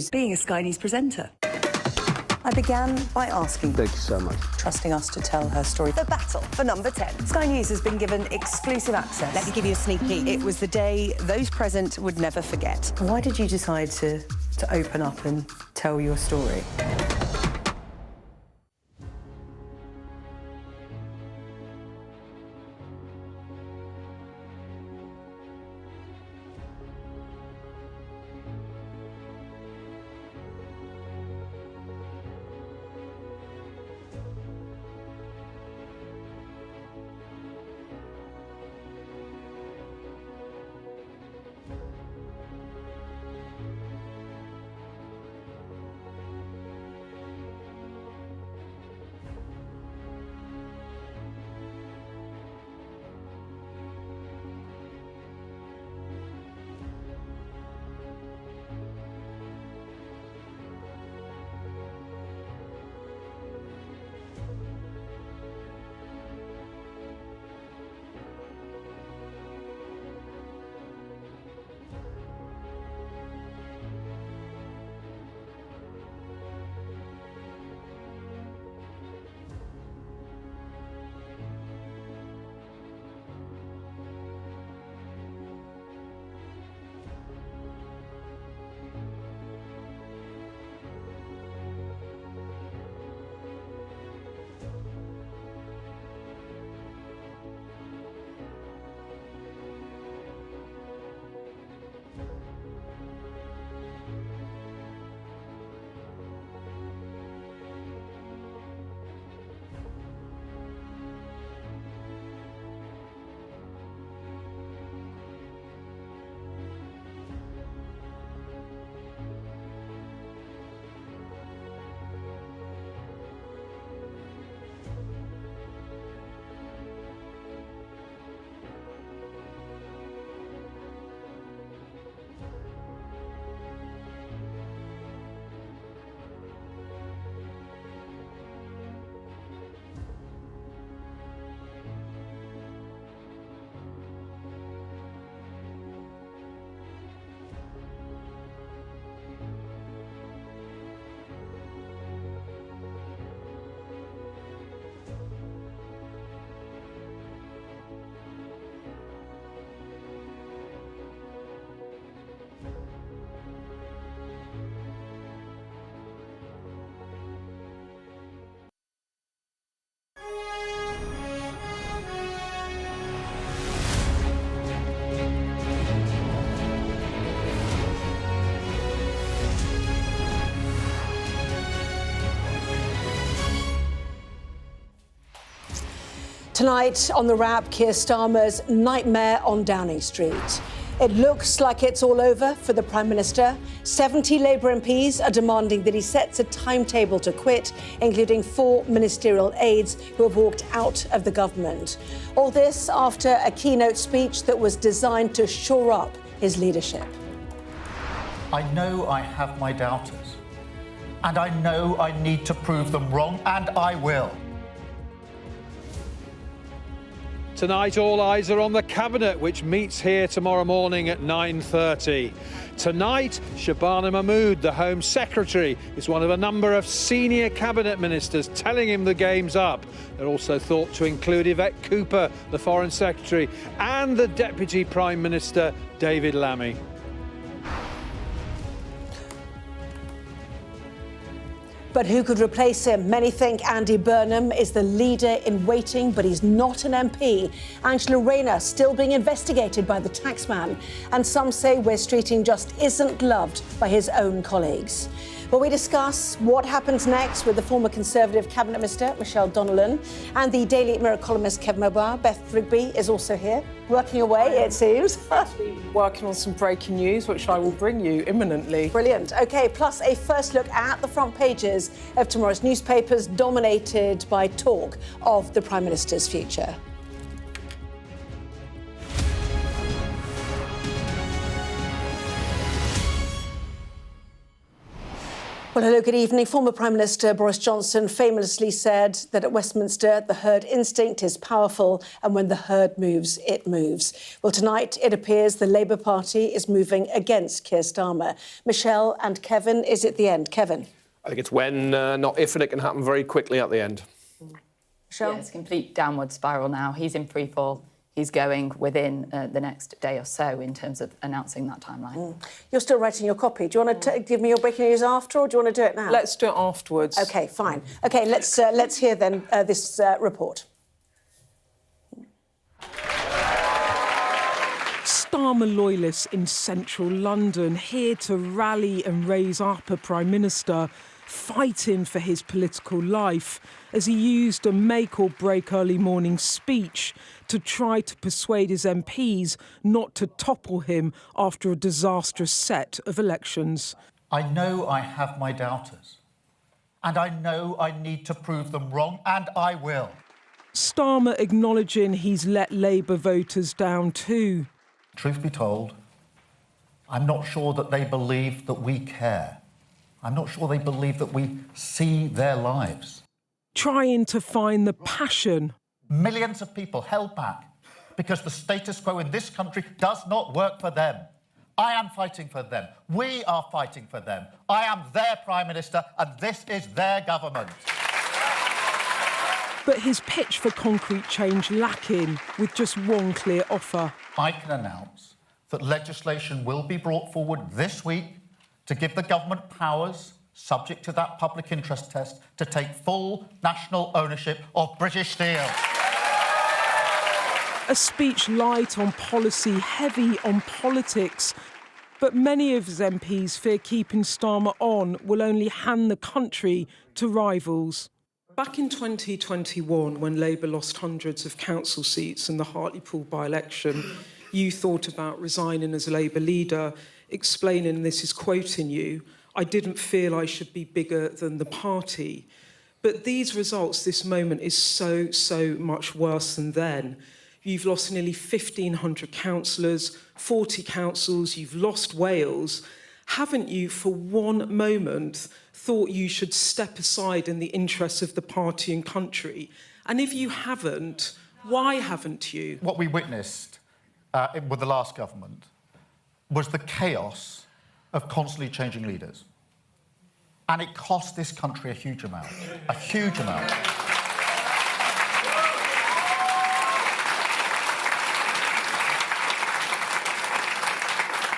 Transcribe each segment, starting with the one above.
News, being a Sky News presenter. I began by asking... Thank you so much. ...trusting us to tell her story. The battle for number 10. Sky News has been given exclusive access. Let me give you a sneak peek. It was the day those present would never forget. Why did you decide to open up and tell your story? Tonight on The Wrap, Keir Starmer's nightmare on Downing Street. It looks like it's all over for the Prime Minister. 70 Labour MPs are demanding that he sets a timetable to quit, including 4 ministerial aides who have walked out of the government. All this after a keynote speech that was designed to shore up his leadership. I know I have my doubters, and I know I need to prove them wrong, and I will. Tonight, all eyes are on the Cabinet, which meets here tomorrow morning at 9:30. Tonight, Shabana Mahmood, the Home Secretary, is one of a number of senior Cabinet ministers telling him the game's up. They're also thought to include Yvette Cooper, the Foreign Secretary, and the Deputy Prime Minister, David Lammy. But who could replace him? Many think Andy Burnham is the leader in waiting, but he's not an MP. Angela Rayner still being investigated by the taxman. And some say Wes Streeting just isn't loved by his own colleagues. Well, we discuss what happens next with the former Conservative Cabinet Minister, Michelle Donnellan, and the Daily Mirror columnist, Kev Mobar. Beth Rigby is also here, working away, it seems. Actually working on some breaking news, which I will bring you imminently. Brilliant. OK, plus a first look at the front pages of tomorrow's newspapers, dominated by talk of the Prime Minister's future. Well, hello, good evening. Former Prime Minister Boris Johnson famously said that at Westminster, the herd instinct is powerful, and when the herd moves, it moves. Well, tonight, it appears the Labour Party is moving against Keir Starmer. Michelle and Kevin, is it the end? Kevin? I think it's when, not if, and it can happen very quickly at the end. Michelle? Yeah, it's a complete downward spiral now. He's in free fall. He's going within the next day or so in terms of announcing that timeline. You're still writing your copy. Do you want to give me your breaking news after, or do you want to do it now? Let's do it afterwards. OK, fine. OK, let's hear then this report. Starmer loyalists in central London here to rally and raise up a Prime Minister fighting for his political life as he used a make-or-break early morning speech to try to persuade his MPs not to topple him after a disastrous set of elections. I know I have my doubters, and I know I need to prove them wrong, and I will. Starmer acknowledging he's let Labour voters down too. Truth be told, I'm not sure that they believe that we care. I'm not sure they believe that we see their lives. Trying to find the passion. Millions of people held back because the status quo in this country does not work for them. I am fighting for them. We are fighting for them. I am their Prime Minister and this is their government. But his pitch for concrete change lacking, with just one clear offer. I can announce that legislation will be brought forward this week to give the government powers, subject to that public interest test, to take full national ownership of British Steel. A speech light on policy, heavy on politics. But many of his MPs fear keeping Starmer on will only hand the country to rivals. Back in 2021, when Labour lost hundreds of council seats in the Hartlepool by-election, you thought about resigning as Labour leader, explaining, and this is quoting you, "I didn't feel I should be bigger than the party." But these results, this moment, is so much worse than then. You've lost nearly 1,500 councillors, 40 councils, you've lost Wales. Haven't you, for one moment, thought you should step aside in the interests of the party and country? And if you haven't, why haven't you? What we witnessed with the last government was the chaos of constantly changing leaders. And it cost this country a huge amount. A huge amount.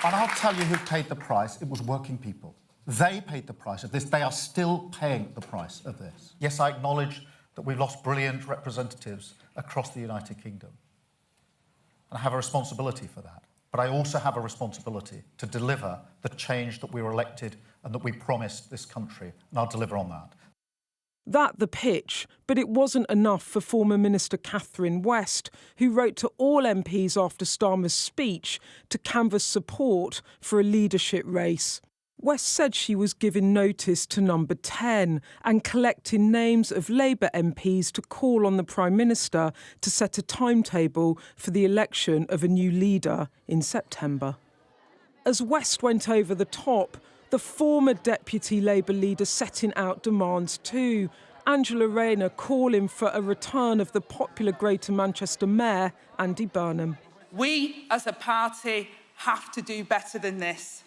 And I'll tell you who paid the price. It was working people. They paid the price of this. They are still paying the price of this. Yes, I acknowledge that we've lost brilliant representatives across the United Kingdom. And I have a responsibility for that. But I also have a responsibility to deliver the change that we were elected and that we promised this country. And I'll deliver on that. That the pitch, but it wasn't enough for former Minister Catherine West, who wrote to all MPs after Starmer's speech to canvass support for a leadership race. West said she was giving notice to number 10 and collecting names of Labour MPs to call on the Prime Minister to set a timetable for the election of a new leader in September. As West went over the top, the former Deputy Labour leader setting out demands too. Angela Rayner calling for a return of the popular Greater Manchester Mayor, Andy Burnham. We, as a party, have to do better than this.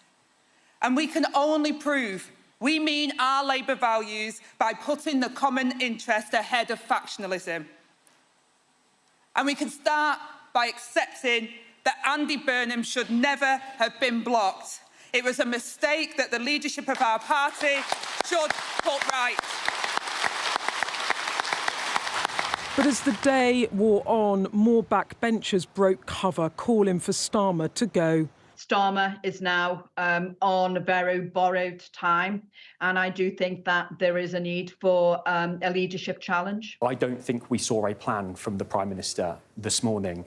And we can only prove we mean our Labour values by putting the common interest ahead of factionalism. And we can start by accepting that Andy Burnham should never have been blocked. It was a mistake that the leadership of our party should put right. But as the day wore on, more backbenchers broke cover, calling for Starmer to go. Starmer is now on very borrowed time, and I do think that there is a need for a leadership challenge. I don't think we saw a plan from the Prime Minister this morning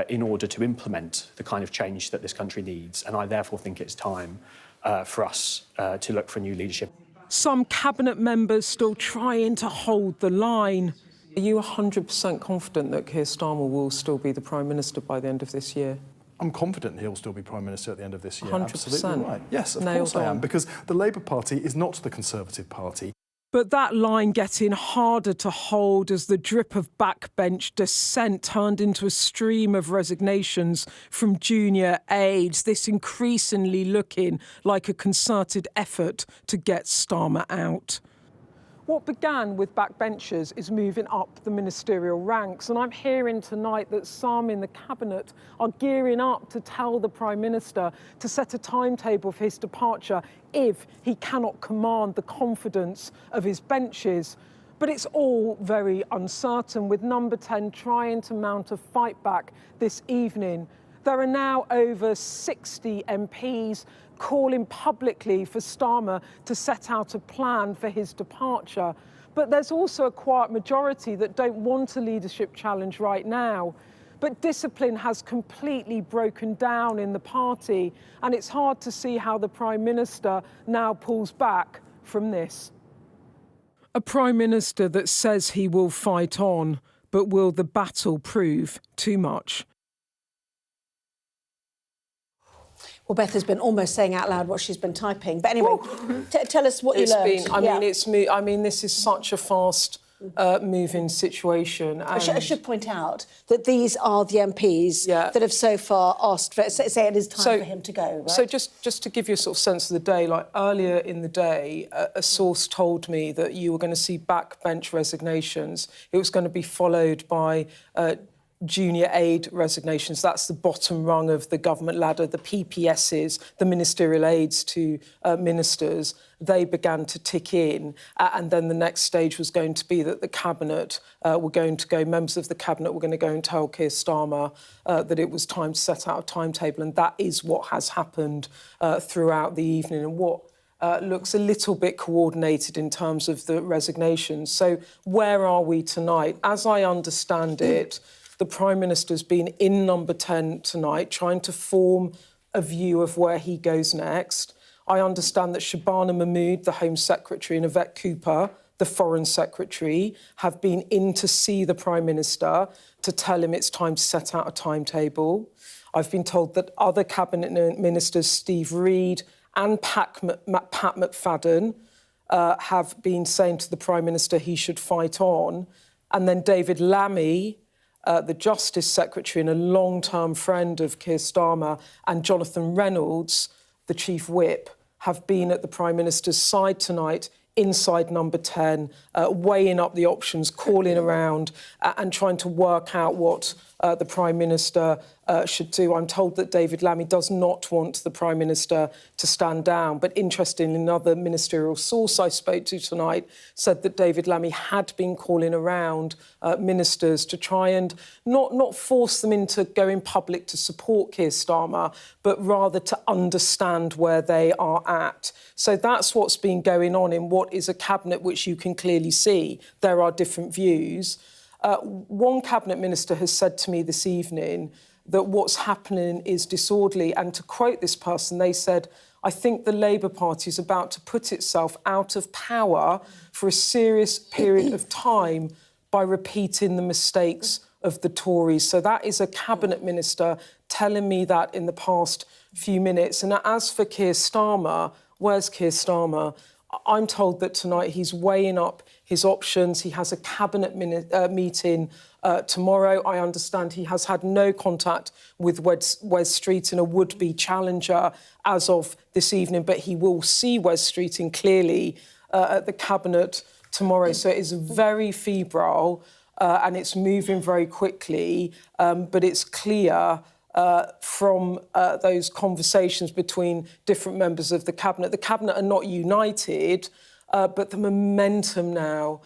in order to implement the kind of change that this country needs, and I therefore think it's time for us to look for new leadership. Some cabinet members still trying to hold the line. Are you 100% confident that Keir Starmer will still be the Prime Minister by the end of this year? I'm confident he'll still be Prime Minister at the end of this year. 100%. Absolutely right. Yes, of course I am, because the Labour Party is not the Conservative Party. But that line getting harder to hold as the drip of backbench dissent turned into a stream of resignations from junior aides, this increasingly looking like a concerted effort to get Starmer out. What began with backbenchers is moving up the ministerial ranks, and I'm hearing tonight that some in the Cabinet are gearing up to tell the Prime Minister to set a timetable for his departure if he cannot command the confidence of his benches. But it's all very uncertain, with Number 10 trying to mount a fight back this evening. There are now over 60 MPs calling publicly for Starmer to set out a plan for his departure. But there's also a quiet majority that don't want a leadership challenge right now. But discipline has completely broken down in the party, and it's hard to see how the Prime Minister now pulls back from this. A Prime Minister that says he will fight on, but will the battle prove too much? Well, Beth has been almost saying out loud what she's been typing. But anyway, tell us what you learned. This is such a fast moving situation. I should point out that these are the MPs that have so far asked for, say it is time for him to go, right? So just to give you a sort of sense of the day, like earlier in the day, a source told me that you were going to see backbench resignations. It was going to be followed by junior aide resignations. That's the bottom rung of the government ladder, the PPSs, the ministerial aides to ministers. They began to tick in, and then the next stage was going to be that the Cabinet were going to go, members of the Cabinet were going to go and tell Keir Starmer that it was time to set out a timetable, and that is what has happened throughout the evening, and what looks a little bit coordinated in terms of the resignations. So where are we tonight? As I understand it, the Prime Minister's been in Number 10 tonight, trying to form a view of where he goes next. I understand that Shabana Mahmood, the Home Secretary, and Yvette Cooper, the Foreign Secretary, have been in to see the Prime Minister to tell him it's time to set out a timetable. I've been told that other Cabinet Ministers, Steve Reid and Pat McFadden, have been saying to the Prime Minister he should fight on. And then David Lammy, the Justice Secretary and a long-term friend of Keir Starmer, and Jonathan Reynolds, the Chief Whip, have been at the Prime Minister's side tonight, inside Number 10, weighing up the options, calling around and trying to work out what the Prime Minister should do. I'm told that David Lammy does not want the Prime Minister to stand down. But interestingly, another ministerial source I spoke to tonight said that David Lammy had been calling around ministers to try and not force them into going public to support Keir Starmer, but rather to understand where they are at. So that's what's been going on in what is a cabinet which you can clearly see there are different views. One Cabinet Minister has said to me this evening that what's happening is disorderly. And to quote this person, they said, I think the Labour Party is about to put itself out of power for a serious period of time by repeating the mistakes of the Tories. So that is a Cabinet Minister telling me that in the past few minutes. And as for Keir Starmer, where's Keir Starmer? I'm told that tonight he's weighing up his options. He has a cabinet meeting tomorrow. I understand he has had no contact with Wes Streeting, a would-be challenger, as of this evening, but he will see Wes Streeting clearly at the cabinet tomorrow. So it is very febrile and it's moving very quickly, but it's clear from those conversations between different members of the Cabinet. The Cabinet are not united, but the momentum now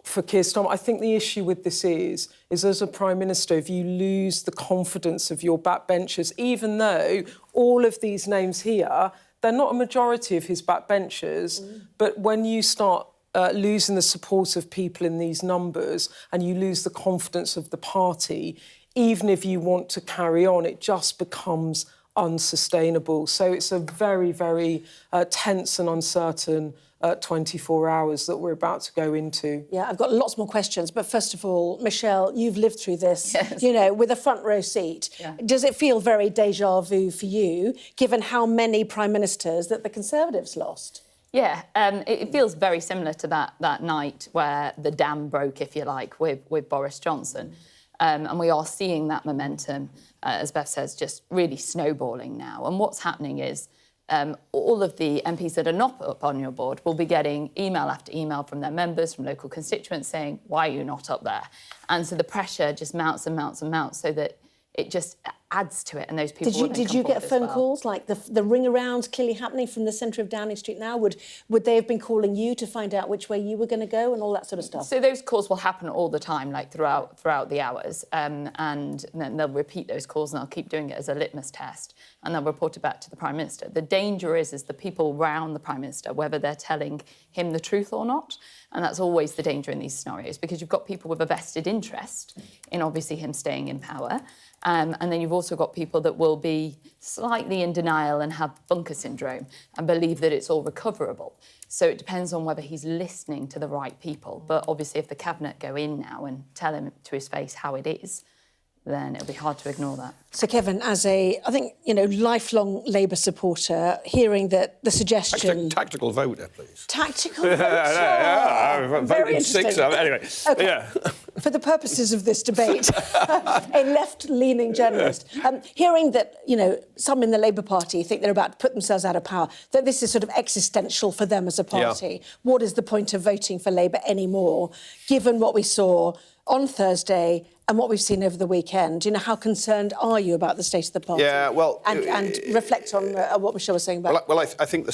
for Keir Starmer. I think the issue with this is as a Prime Minister, if you lose the confidence of your backbenchers, even though all of these names here, they're not a majority of his backbenchers, but when you start losing the support of people in these numbers and you lose the confidence of the party, even if you want to carry on, it just becomes unsustainable. So it's a very, very tense and uncertain 24 hours that we're about to go into. Yeah, I've got lots more questions, but first of all, Michelle, you've lived through this, yes. you know, with a front row seat. Yeah. Does it feel very déjà vu for you, given how many prime ministers that the Conservatives lost? Yeah, it feels very similar to that night where the dam broke, if you like, with Boris Johnson. And we are seeing that momentum, as Beth says, just really snowballing now. And what's happening is all of the MPs that are not up on your board will be getting email after email from their members, from local constituents saying, why are you not up there? And so the pressure just mounts and mounts and mounts so that it just adds to it, and those people. Did you get phone calls like the ring around clearly happening from the centre of Downing Street now? Would they have been calling you to find out which way you were going to go and all that sort of stuff? So those calls will happen all the time, like throughout the hours, and then they'll repeat those calls and they'll keep doing it as a litmus test, and they'll report it back to the Prime Minister. The danger is the people round the Prime Minister, whether they're telling him the truth or not. And that's always the danger in these scenarios, because you've got people with a vested interest in obviously him staying in power. And then you've also got people that will be slightly in denial and have bunker syndrome and believe that it's all recoverable. So it depends on whether he's listening to the right people. But obviously, if the Cabinet go in now and tell him to his face how it is, then it'll be hard to ignore that. So, Kevin, as a, I think, you know, lifelong Labour supporter, hearing that the suggestion... Tactical voter, please. Tactical voter? Yeah, very interesting. interesting. Anyway, okay. yeah. For the purposes of this debate, a left-leaning journalist, hearing that, you know, some in the Labour Party think they're about to put themselves out of power, that this is sort of existential for them as a party. Yeah. What is the point of voting for Labour anymore, given what we saw on Thursday and what we've seen over the weekend? You know, how concerned are you about the state of the party? Yeah, well... And reflect on what Michelle was saying about... Well, I think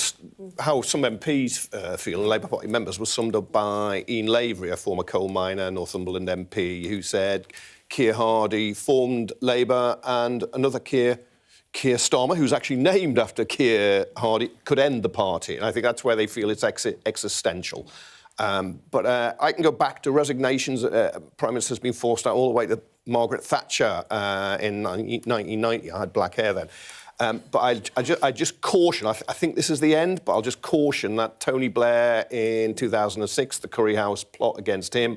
how some MPs feel, and Labour Party members, was summed up by Ian Lavery, a former coal miner, Northumberland MP, who said Keir Hardie formed Labour and another Keir Starmer, who's actually named after Keir Hardie, could end the party. And I think that's where they feel it's existential. But I can go back to resignations. Prime Minister's been forced out all the way to Margaret Thatcher in 1990. I had black hair then. But I just caution, I think this is the end, but I'll just caution that Tony Blair in 2006, the Curry House plot against him,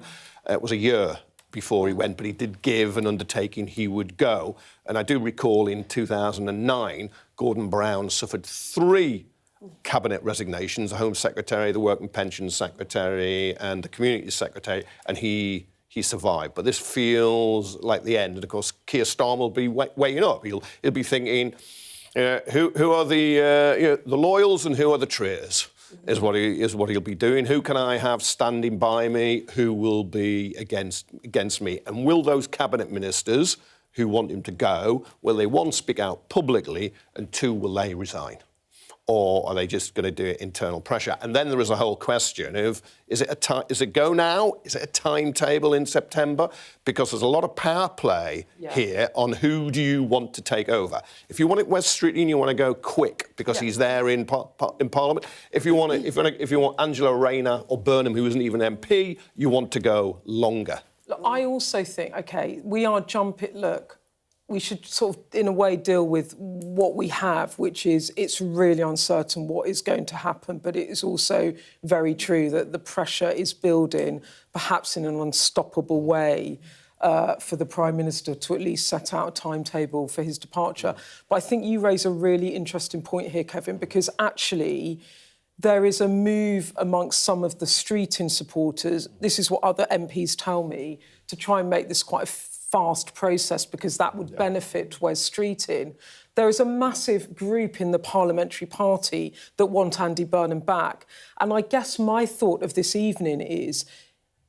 it was a year before he went, but he did give an undertaking he would go. And I do recall in 2009, Gordon Brown suffered 3 cabinet resignations, the Home Secretary, the Work and Pensions Secretary and the Community Secretary, and he survived. But this feels like the end. And, of course, Keir Starmer will be weighing up. He'll be thinking, who are the loyals and who are the traitors, is what he'll be doing. Who can I have standing by me? Who will be against me? And will those cabinet ministers who want him to go, will they, 1, speak out publicly, and 2, will they resign? Or are they just going to do it internal pressure? And then there is a whole question of, is it go now? Is it a timetable in September? Because there's a lot of power play here on who do you want to take over. If you want it Wes Streeting, you want to go quick because he's there in Parliament. If you want Angela Rayner or Burnham, who isn't even MP, you want to go longer. Look, I also think, OK, we are jumping... Look, we should sort of, in a way, deal with what we have, which is it's really uncertain what is going to happen, but it is also very true that the pressure is building, perhaps in an unstoppable way, for the Prime Minister to at least set out a timetable for his departure. But I think you raise a really interesting point here, Kevin, because actually there is a move amongst some of the Streeting supporters, this is what other MPs tell me, to try and make this quite a fast process because that would benefit Wes Streeting. There is a massive group in the parliamentary party that want Andy Burnham back. And I guess my thought of this evening is,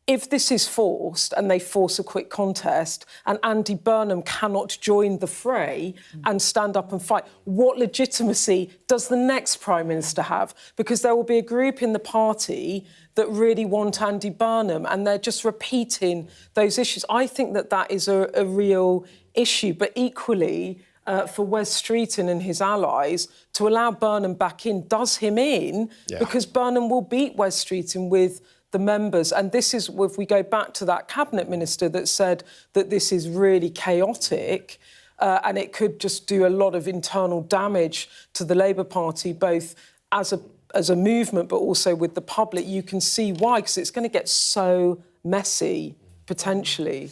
if this is forced and they force a quick contest and Andy Burnham cannot join the fray and stand up and fight, what legitimacy does the next Prime Minister have? Because there will be a group in the party that really want Andy Burnham and they're just repeating those issues. I think that is a real issue, but equally for Wes Streeting and his allies to allow Burnham back in does him in because Burnham will beat Wes Streeting with the members. And this is, if we go back to that cabinet minister that said that this is really chaotic, and it could just do a lot of internal damage to the Labour Party, both as a movement, but also with the public. You can see why, because it's going to get so messy, potentially.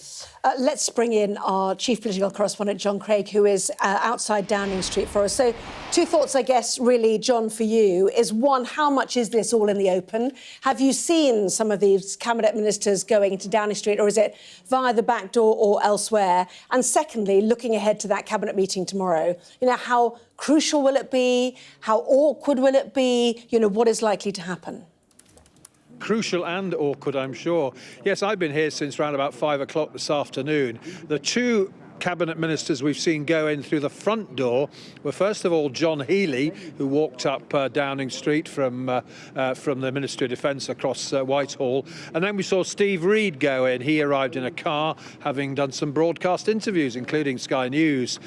Let's bring in our chief political correspondent, John Craig, who is outside Downing Street for us. So 2 thoughts, I guess, really, John, for you, is one, how much is this all in the open? Have you seen some of these cabinet ministers going to Downing Street, or is it via the back door or elsewhere? And secondly, looking ahead to that cabinet meeting tomorrow, how crucial will it be? How awkward will it be? What is likely to happen? Crucial and awkward, I'm sure. Yes, I've been here since around about 5 o'clock this afternoon. The 2 cabinet ministers we've seen go in through the front door were, first of all, John Healey, who walked up Downing Street from the Ministry of Defence across Whitehall, and then we saw Steve Reid go in. He arrived in a car, having done some broadcast interviews, including Sky News.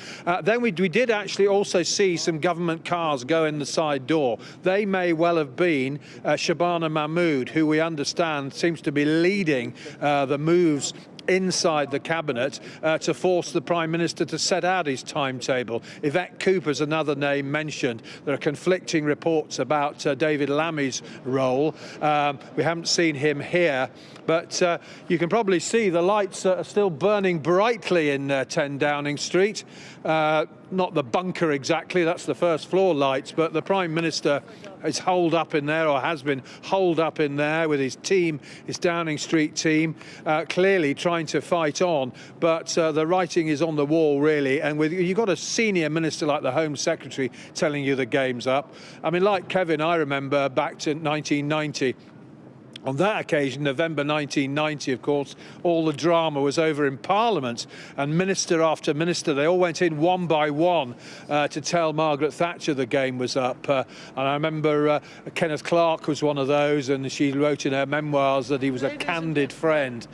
Then we did actually also see some government cars go in the side door. They may well have been Shabana Mahmood, who we understand seems to be leading the moves inside the cabinet to force the Prime Minister to set out his timetable. Yvette Cooper's another name mentioned. There are conflicting reports about David Lammy's role. We haven't seen him here, but you can probably see the lights are still burning brightly in 10 Downing Street. Not the bunker exactly, that's the first floor lights, but the Prime Minister is holed up in there, or has been holed up in there with his team, his Downing Street team, clearly trying to fight on. But the writing is on the wall, really. And you've got a senior minister like the Home Secretary telling you the game's up. I mean, like Kevin, I remember back to 1990. On that occasion, November 1990, of course, all the drama was over in Parliament, and minister after minister, they all went in one by one to tell Margaret Thatcher the game was up. And I remember Kenneth Clarke was one of those, and she wrote in her memoirs that he was a candid friend.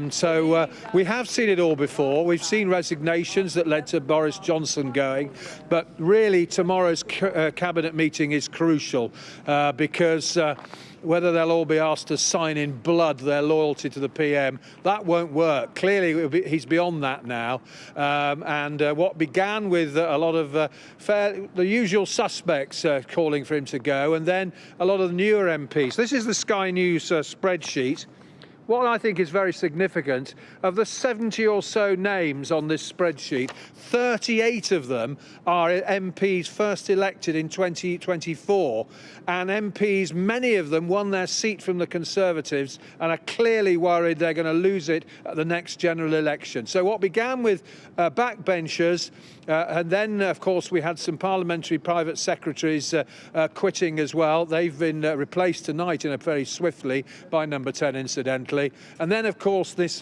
So we have seen it all before. We've seen resignations that led to Boris Johnson going, but really tomorrow's cabinet meeting is crucial because whether they'll all be asked to sign in blood their loyalty to the PM, that won't work. Clearly, he's beyond that now. And what began with a lot of the usual suspects calling for him to go, and then a lot of the newer MPs. This is the Sky News spreadsheet. What I think is very significant, of the 70 or so names on this spreadsheet, 38 of them are MPs first elected in 2024. And MPs, many of them won their seat from the Conservatives and are clearly worried they're going to lose it at the next general election. So what began with backbenchers, and then, of course, we had some parliamentary private secretaries quitting as well. They've been replaced tonight very swiftly by Number 10, incidentally. And then, of course, this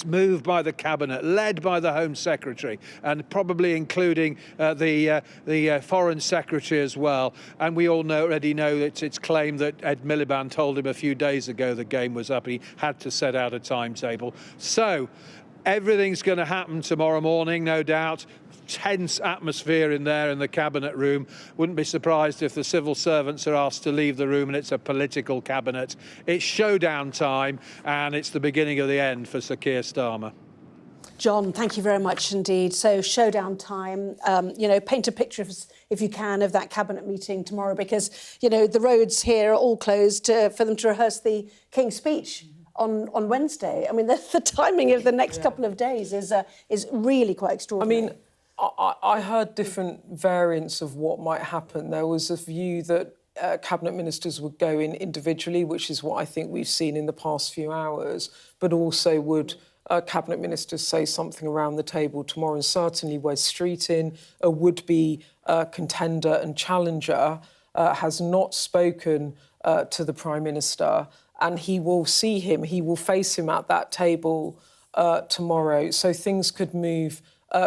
move by the cabinet, led by the Home Secretary, and probably including the Foreign Secretary as well. And we all already know that it's claimed that Ed Miliband told him a few days ago the game was up. He had to set out a timetable. So everything's going to happen tomorrow morning, no doubt. Tense atmosphere in there in the cabinet room. Wouldn't be surprised if the civil servants are asked to leave the room and it's a political cabinet. It's showdown time, and it's the beginning of the end for Sir Keir Starmer. John, thank you very much indeed. So showdown time, paint a picture, if you can, of that cabinet meeting tomorrow, because, the roads here are all closed for them to rehearse the King's speech on Wednesday. I mean, the timing of the next couple of days is really quite extraordinary. I mean, I heard different variants of what might happen. There was a view that cabinet ministers would go in individually, which is what I think we've seen in the past few hours, but also would cabinet ministers say something around the table tomorrow. And certainly Wes Streeting, a would-be contender and challenger, has not spoken to the Prime Minister, and he will face him at that table tomorrow. So things could move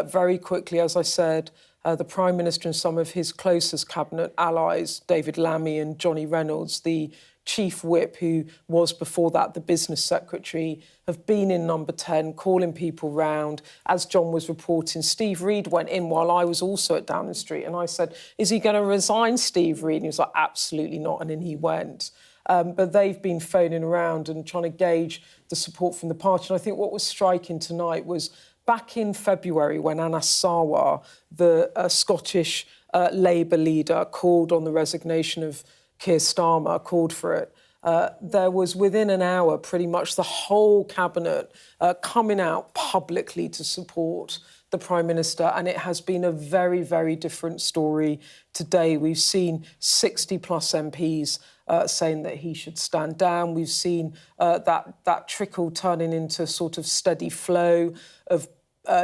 very quickly. As I said, the Prime Minister and some of his closest cabinet allies, David Lammy and Johnny Reynolds, the Chief Whip, who was before that the Business Secretary, have been in Number 10, calling people round. As John was reporting, Steve Reid went in while I was also at Downing Street, and I said, is he going to resign, Steve Reid? And he was like, absolutely not, and then he went. But they've been phoning around and trying to gauge the support from the party. And I think what was striking tonight was back in February when Anas Sarwar, the Scottish Labour leader, called on the resignation of Keir Starmer, called for it, there was within an hour pretty much the whole cabinet coming out publicly to support the Prime Minister, and it has been a very, very different story today. We've seen 60-plus MPs saying that he should stand down. We've seen that trickle turning into sort of steady flow of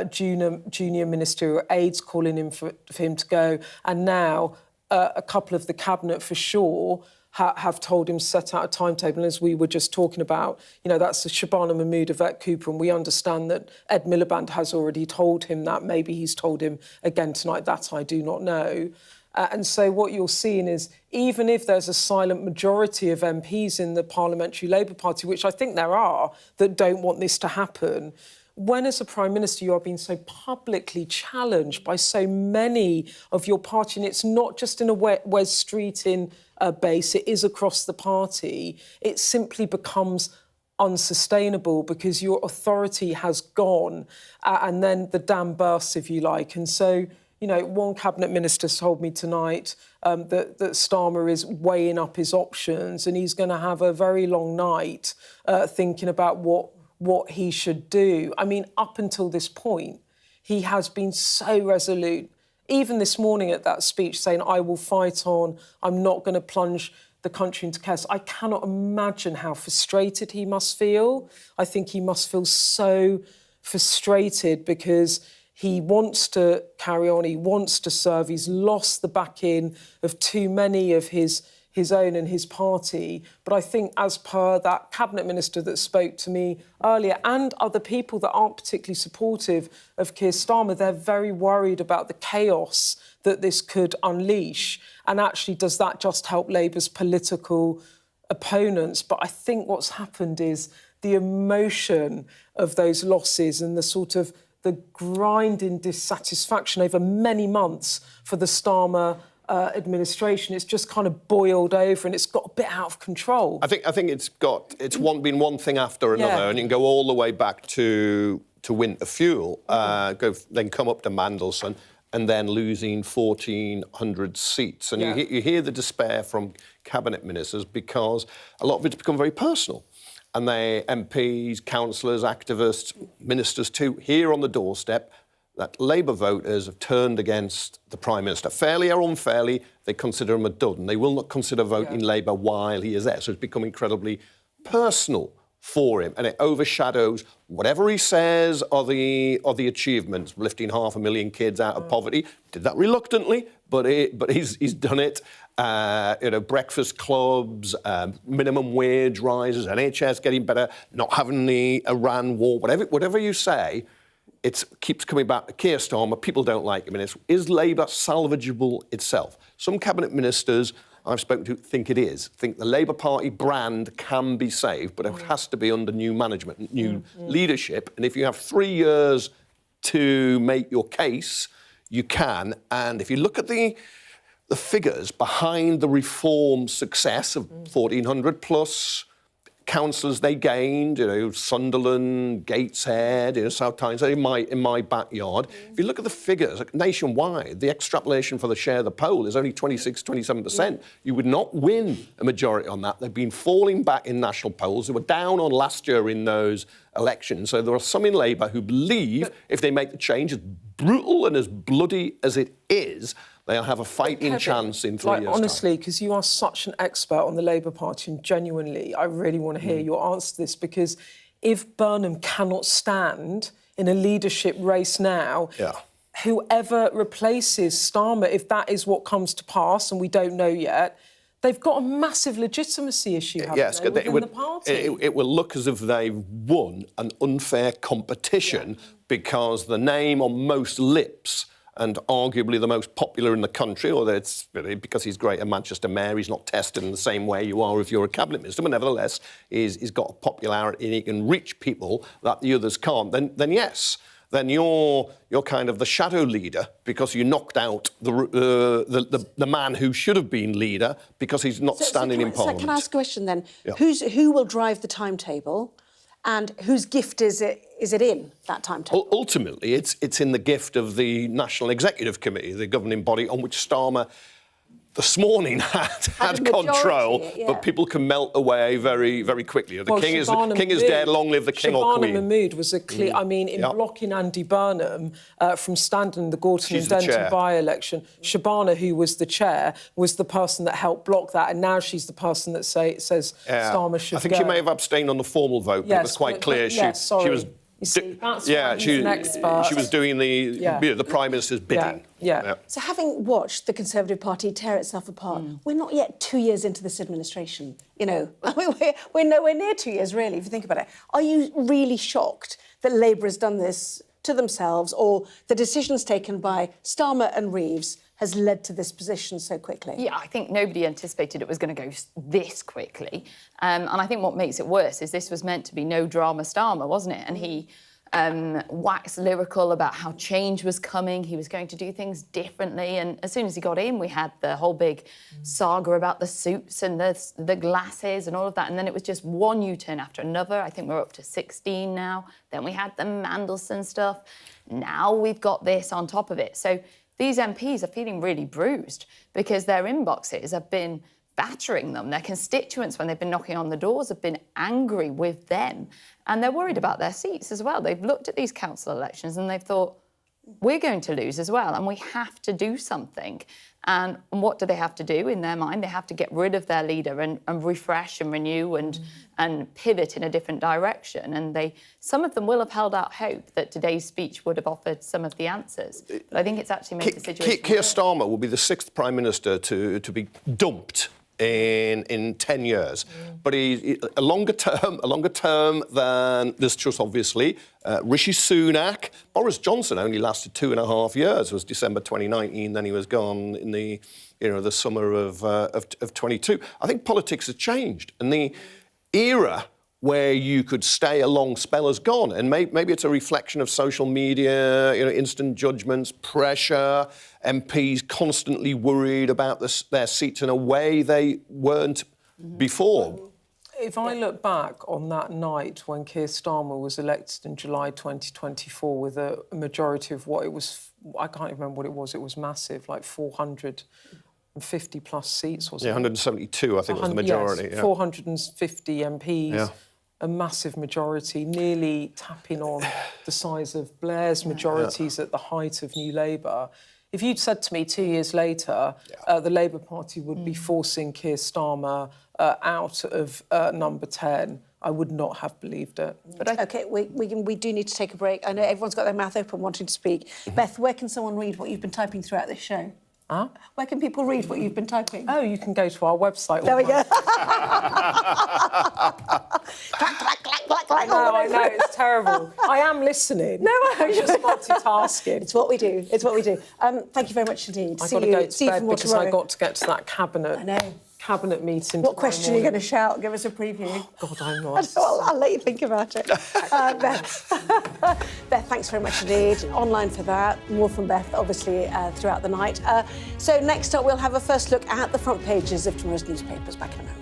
junior ministerial aides calling for him to go. And now a couple of the cabinet, for sure, have told him set out a timetable. And as we were just talking about, you know, that's the Shabana Mahmood, Yvette Cooper, and we understand that Ed Miliband has already told him that. Maybe he's told him again tonight. That I do not know. And so what you're seeing is, even if there's a silent majority of MPs in the Parliamentary Labour Party, which I think there are, that don't want this to happen, when as a Prime Minister you are being so publicly challenged by so many of your party, and it's not just in a Wes Street in base, it is across the party, it simply becomes unsustainable because your authority has gone and then the dam bursts, if you like. And so, you know, one cabinet minister told me tonight that Starmer is weighing up his options and he's going to have a very long night thinking about what he should do. I mean, up until this point, he has been so resolute. Even this morning at that speech saying, I will fight on, I'm not going to plunge the country into chaos. I cannot imagine how frustrated he must feel. I think he must feel so frustrated because he wants to carry on, he wants to serve, he's lost the backing of too many of his own and his party. But I think, as per that cabinet minister that spoke to me earlier and other people that aren't particularly supportive of Keir Starmer, they're very worried about the chaos that this could unleash. And actually, does that just help Labour's political opponents? But I think what's happened is the emotion of those losses and the sort of the grinding dissatisfaction over many months for the Starmer administration, it's just kind of boiled over and it's got a bit out of control. I think it's been one thing after another, and you can go all the way back to winter fuel, then come up to Mandelson, and then losing 1,400 seats. And you hear the despair from cabinet ministers because a lot of it's become very personal. And they, MPs, councillors, activists, ministers too, here on the doorstep, that Labour voters have turned against the Prime Minister. Fairly or unfairly, they consider him a dud, and they will not consider voting Labour while he is there. So it's become incredibly personal for him, and it overshadows whatever he says are the achievements, lifting 500,000 kids out of poverty. Did that reluctantly, but he's done it. Breakfast clubs, minimum wage rises, NHS getting better, not having the Iran war, whatever you say. It keeps coming back to Keir Starmer. People don't like him. And is Labour salvageable itself? Some cabinet ministers I've spoken to think it is, think the Labour Party brand can be saved, but it has to be under new management, new leadership. And if you have 3 years to make your case, you can. And if you look at the figures behind the reform success of 1,400 plus councillors they gained, Sunderland, Gateshead, South Tyneside, in my backyard. If you look at the figures nationwide, the extrapolation for the share of the poll is only 26, 27%. You would not win a majority on that. They've been falling back in national polls. They were down on last year in those elections. So there are some in Labour who believe if they make the change, as brutal and as bloody as it is, they'll have a fighting chance in 3 years' time. Honestly, because you are such an expert on the Labour Party, and genuinely, I really want to hear your answer to this, because if Burnham cannot stand in a leadership race now, whoever replaces Starmer, if that is what comes to pass, and we don't know yet, they've got a massive legitimacy issue, haven't they, within the party? It will look as if they've won an unfair competition because the name on most lips and arguably the most popular in the country, or it's because he's great at Manchester Mayor, he's not tested in the same way you are if you're a cabinet minister, but nevertheless, he's got a popularity and he can reach people that the others can't, then yes, then you're kind of the shadow leader because you knocked out the man who should have been leader because he's not standing in Parliament. So can I ask a question then? Yeah. Who will drive the timetable? And whose gift is it in, that timetable? Ultimately, it's in the gift of the National Executive Committee, the governing body on which Starmer this morning had control, but people can melt away very, very quickly. The king is dead, long live the king or queen. Shabana Mahmood was a clear... I mean, in blocking Andy Burnham from standing in the Gorton and Denton by-election, Shabana, who was the chair, was the person that helped block that, and now she's the person that says Starmer should go. I think she may have abstained on the formal vote, but it was quite clear she was... You see, that's why he's an expert. She was doing the Prime Minister's bidding. Yeah. So having watched the Conservative Party tear itself apart, we're not yet 2 years into this administration. You know, we're nowhere near 2 years, really, if you think about it. Are you really shocked that Labour has done this to themselves, or the decisions taken by Starmer and Reeves has led to this position so quickly? Yeah, I think nobody anticipated it was going to go this quickly. And I think what makes it worse is this was meant to be no drama Starmer, wasn't it? And he waxed lyrical about how change was coming. He was going to do things differently. And as soon as he got in, we had the whole big saga about the suits and the glasses and all of that. And then it was just one U-turn after another. I think we're up to 16 now. Then we had the Mandelson stuff. Now we've got this on top of it. So these MPs are feeling really bruised because their inboxes have been battering them. Their constituents, when they've been knocking on the doors, have been angry with them. And they're worried about their seats as well. They've looked at these council elections and they've thought, we're going to lose as well, and we have to do something. And what do they have to do in their mind? They have to get rid of their leader and refresh and renew and pivot in a different direction. And some of them will have held out hope that today's speech would have offered some of the answers. But I think it's actually made the situation Keir Starmer will be the 6th Prime Minister to be dumped in 10 years. But he a longer term than this Truss, obviously. Rishi Sunak. Boris Johnson only lasted 2.5 years. It was December 2019, then he was gone in the summer of 22. I think politics has changed, and the era where you could stay a long spell has gone. And maybe it's a reflection of social media, instant judgments, pressure, MPs constantly worried about their seats in a way they weren't before. If I look back on that night when Keir Starmer was elected in July 2024 with a majority of what it was, I can't remember what it was massive, like 450 plus seats, wasn't it? 172, I think, was the majority. Yes, 450 MPs. A massive majority, nearly tapping on the size of Blair's majorities at the height of New Labour. If you'd said to me 2 years later the Labour Party would be forcing Keir Starmer out of number 10, I would not have believed it. But OK, we do need to take a break. I know everyone's got their mouth open wanting to speak. Beth, where can someone read what you've been typing throughout this show? Huh? Where can people read what you've been typing? Oh, you can go to our website. There we go. I know, it's terrible. I am listening. No, I'm just multitasking. It's what we do. It's what we do. Thank you very much indeed. I've got to go to bed because I got to get to that cabinet meeting. What question are you going to shout? Give us a preview. Oh, God, I'm not. I'll let you think about it. Beth, thanks very much indeed. Online for that. More from Beth, obviously, throughout the night. So next up, we'll have a first look at the front pages of tomorrow's newspapers. Back in a moment.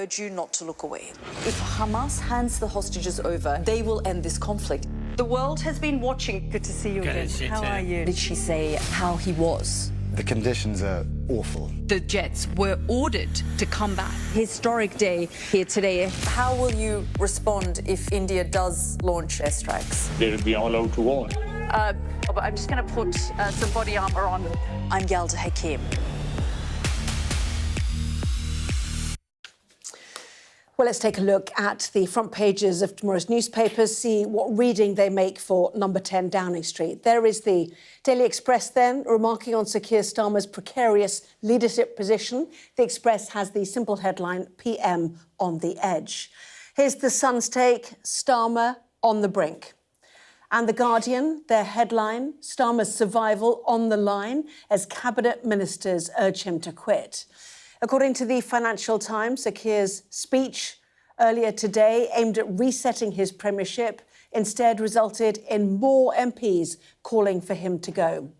urge you not to look away. If Hamas hands the hostages over, they will end this conflict. The world has been watching. Good to see you again. How are you? Did she say how he was? The conditions are awful. The jets were ordered to come back. Historic day here today. How will you respond if India does launch airstrikes? They'll be allowed to war. I'm just going to put some body armor on. I'm Yalda Hakim. Well, let's take a look at the front pages of tomorrow's newspapers, see what reading they make for number 10 Downing Street. There is the Daily Express then, remarking on Sir Keir Starmer's precarious leadership position. The Express has the simple headline, PM on the edge. Here's the Sun's take, Starmer on the brink. And The Guardian, their headline, Starmer's survival on the line as cabinet ministers urge him to quit. According to the Financial Times, Sir Keir's speech earlier today aimed at resetting his premiership instead resulted in more MPs calling for him to go.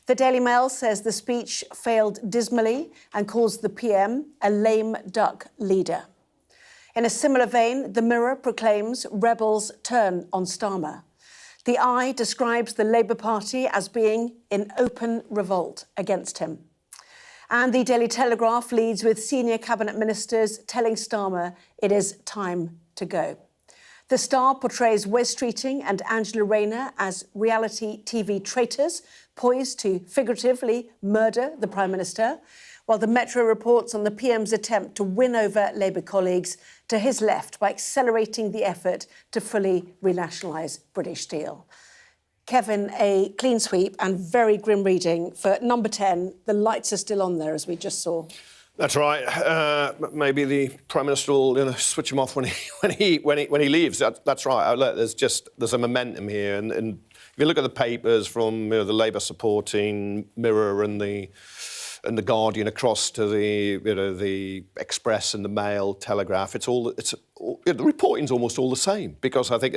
The Daily Mail says the speech failed dismally and calls the PM a lame duck leader. In a similar vein, The Mirror proclaims rebels turn on Starmer. The Eye describes the Labour Party as being in open revolt against him. And the Daily Telegraph leads with senior cabinet ministers telling Starmer it is time to go. The Star portrays Wes Streeting and Angela Rayner as reality TV traitors, poised to figuratively murder the Prime Minister, while the Metro reports on the PM's attempt to win over Labour colleagues to his left by accelerating the effort to fully renationalise British Steel. Kevin, a clean sweep and very grim reading for number 10. The lights are still on there, as we just saw. That's right. Maybe the Prime Minister will switch him off when he leaves. That's right. There's a momentum here, and if you look at the papers from the Labour supporting Mirror and the Guardian across to the Express and the Mail, Telegraph, the reporting's almost all the same, because I think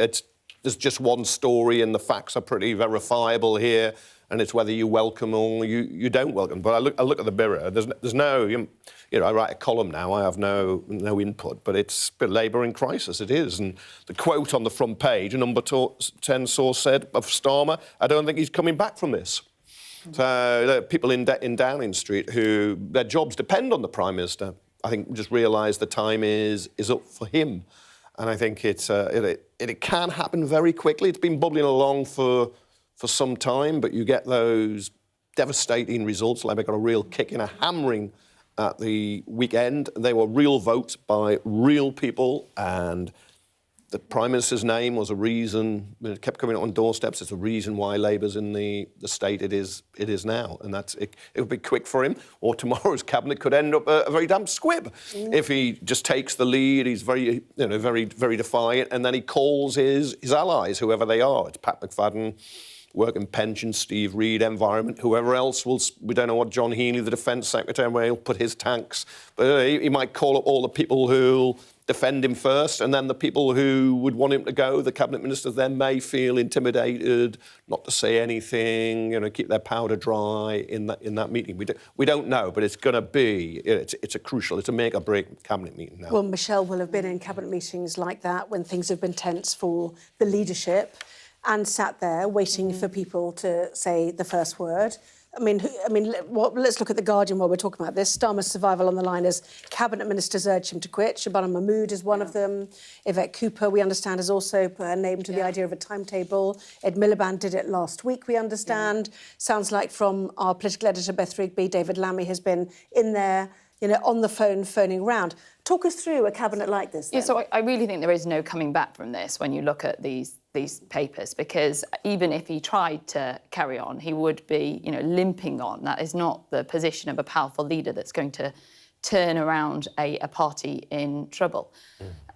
there's just one story and the facts are pretty verifiable here, and it's whether you welcome or you don't welcome. But I look at the Mirror. There's no, I write a column now. I have no input, but it's Labour in crisis. It is, and the quote on the front page, number 10 source said of Starmer, "I don't think he's coming back from this." So people in Downing Street who their jobs depend on the Prime Minister, I think, just realise the time is up for him. And I think it can happen very quickly. It's been bubbling along for some time, but you get those devastating results. Labour got a real kick in a hammering at the weekend. They were real votes by real people, and the Prime Minister's name was a reason. It kept coming on doorsteps. It's a reason why Labour's in the state it is now, and it would be quick for him. Or tomorrow's cabinet could end up a very damn squib if he just takes the lead. He's very very defiant, and then he calls his allies, whoever they are. It's Pat McFadden, Work and Pensions, Steve Reid, Environment, whoever else we don't know what John Healey, the Defence Secretary, where he'll put his tanks. But he might call up all the people who'll defend him first, and then the people who would want him to go, the cabinet ministers, then may feel intimidated not to say anything, keep their powder dry in that meeting. We don't know, but it's going to be, it's a make or break cabinet meeting now. Well, Michelle will have been in cabinet meetings like that when things have been tense for the leadership, and sat there waiting for people to say the first word. Let's look at The Guardian while we're talking about this. Starmer's survival on the line as cabinet ministers urge him to quit. Shabana Mahmood is one of them. Yvette Cooper, we understand, has also put her name to the idea of a timetable. Ed Miliband did it last week, we understand. Sounds like from our political editor, Beth Rigby, David Lammy has been in there, on the phone, phoning around. Talk us through a cabinet like this, then. Yeah, so I really think there is no coming back from this when you look at these papers, because even if he tried to carry on, he would be, limping on. That is not the position of a powerful leader that's going to turn around a party in trouble.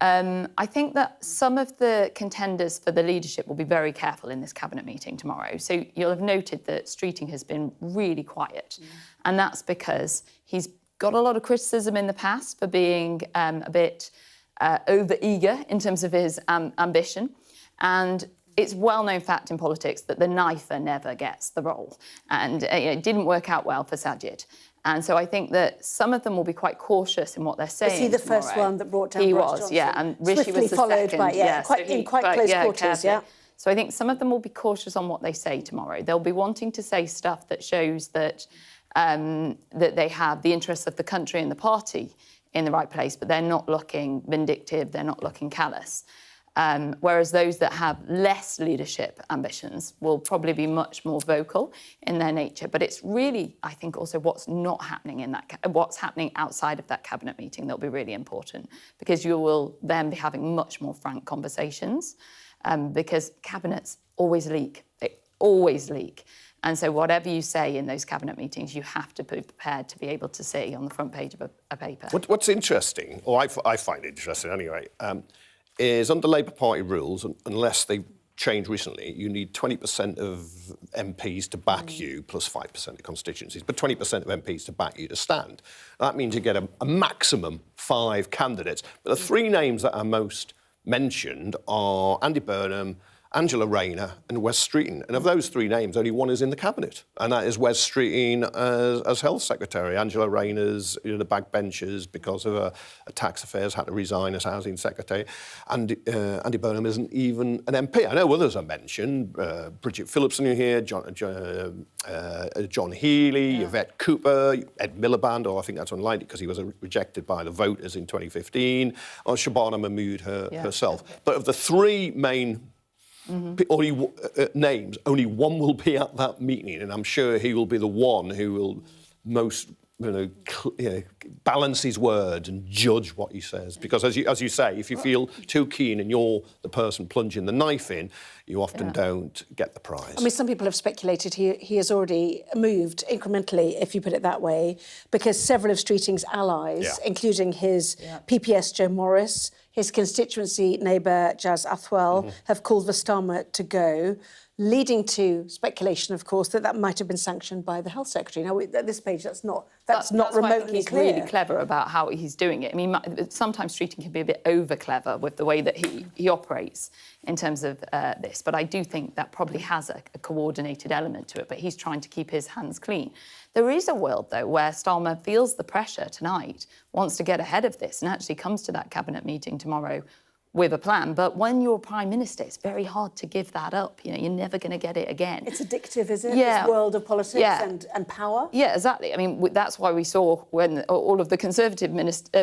I think that some of the contenders for the leadership will be very careful in this cabinet meeting tomorrow. So you'll have noted that Streeting has been really quiet, and that's because he's got a lot of criticism in the past for being a bit over-eager in terms of his ambition. And it's well-known fact in politics that the knifer never gets the role. And it didn't work out well for Sajid. And so I think that some of them will be quite cautious in what they're saying. Was he the first one that brought down Boris Johnson? He was, yeah, and Rishi Swiftly was the followed second. by, yeah, in quite close quarters, carefully. yeah. So I think some of them will be cautious on what they say tomorrow. They'll be wanting to say stuff that shows that that they have the interests of the country and the party in the right place, but they're not looking vindictive, they're not looking callous. Whereas those that have less leadership ambitions will probably be much more vocal in their nature. But it's really, I think, also what's not happening in that, what's happening outside of that cabinet meeting that'll be really important, because you will then be having much more frank conversations, because cabinets always leak. They always leak. And so whatever you say in those cabinet meetings, you have to be prepared to be able to see on the front page of a paper. What's interesting, or I find it interesting anyway, is under Labour Party rules, unless they changed recently, you need 20% of MPs to back you, plus 5% of constituencies, but 20% of MPs to back you to stand. That means you get a maximum 5 candidates. But the 3 names that are most mentioned are Andy Burnham, Angela Rayner and Wes Streeting. And of those 3 names, only one is in the cabinet, and that is Wes Streeting as Health Secretary. Angela Rayner's the backbenchers because of a tax affairs, had to resign as Housing Secretary. And Andy Burnham isn't even an MP. I know others are mentioned. Bridget Phillipson here, John Healey, Yvette Cooper, Ed Miliband, or I think that's unlikely because he was rejected by the voters in 2015, or Shabana Mahmood herself. But of the 3 main names, only one will be at that meeting, and I'm sure he will be the one who will most balance his words and judge what he says. Because as you say, if you feel too keen and you're the person plunging the knife in, you often don't get the prize. I mean, some people have speculated he has already moved incrementally, if you put it that way, because several of Streeting's allies, including his PPS Joe Morris, his constituency neighbour Jazz Athwell, have called for Starmer to go, leading to speculation, of course, that might have been sanctioned by the Health Secretary. Now, at this page, that's not remotely he's clear. Really clever about how he's doing it. I mean, sometimes Streeting can be a bit over-clever with the way that he operates in terms of this, but I do think that probably has a coordinated element to it, but he's trying to keep his hands clean. There is a world, though, where Starmer feels the pressure tonight, wants to get ahead of this and actually comes to that cabinet meeting tomorrow with a plan. But when you're Prime Minister, it's very hard to give that up. You know, you're never going to get it again. It's addictive, is it? Yeah. This world of politics and power? Yeah, exactly. I mean, that's why we saw when all of the Conservative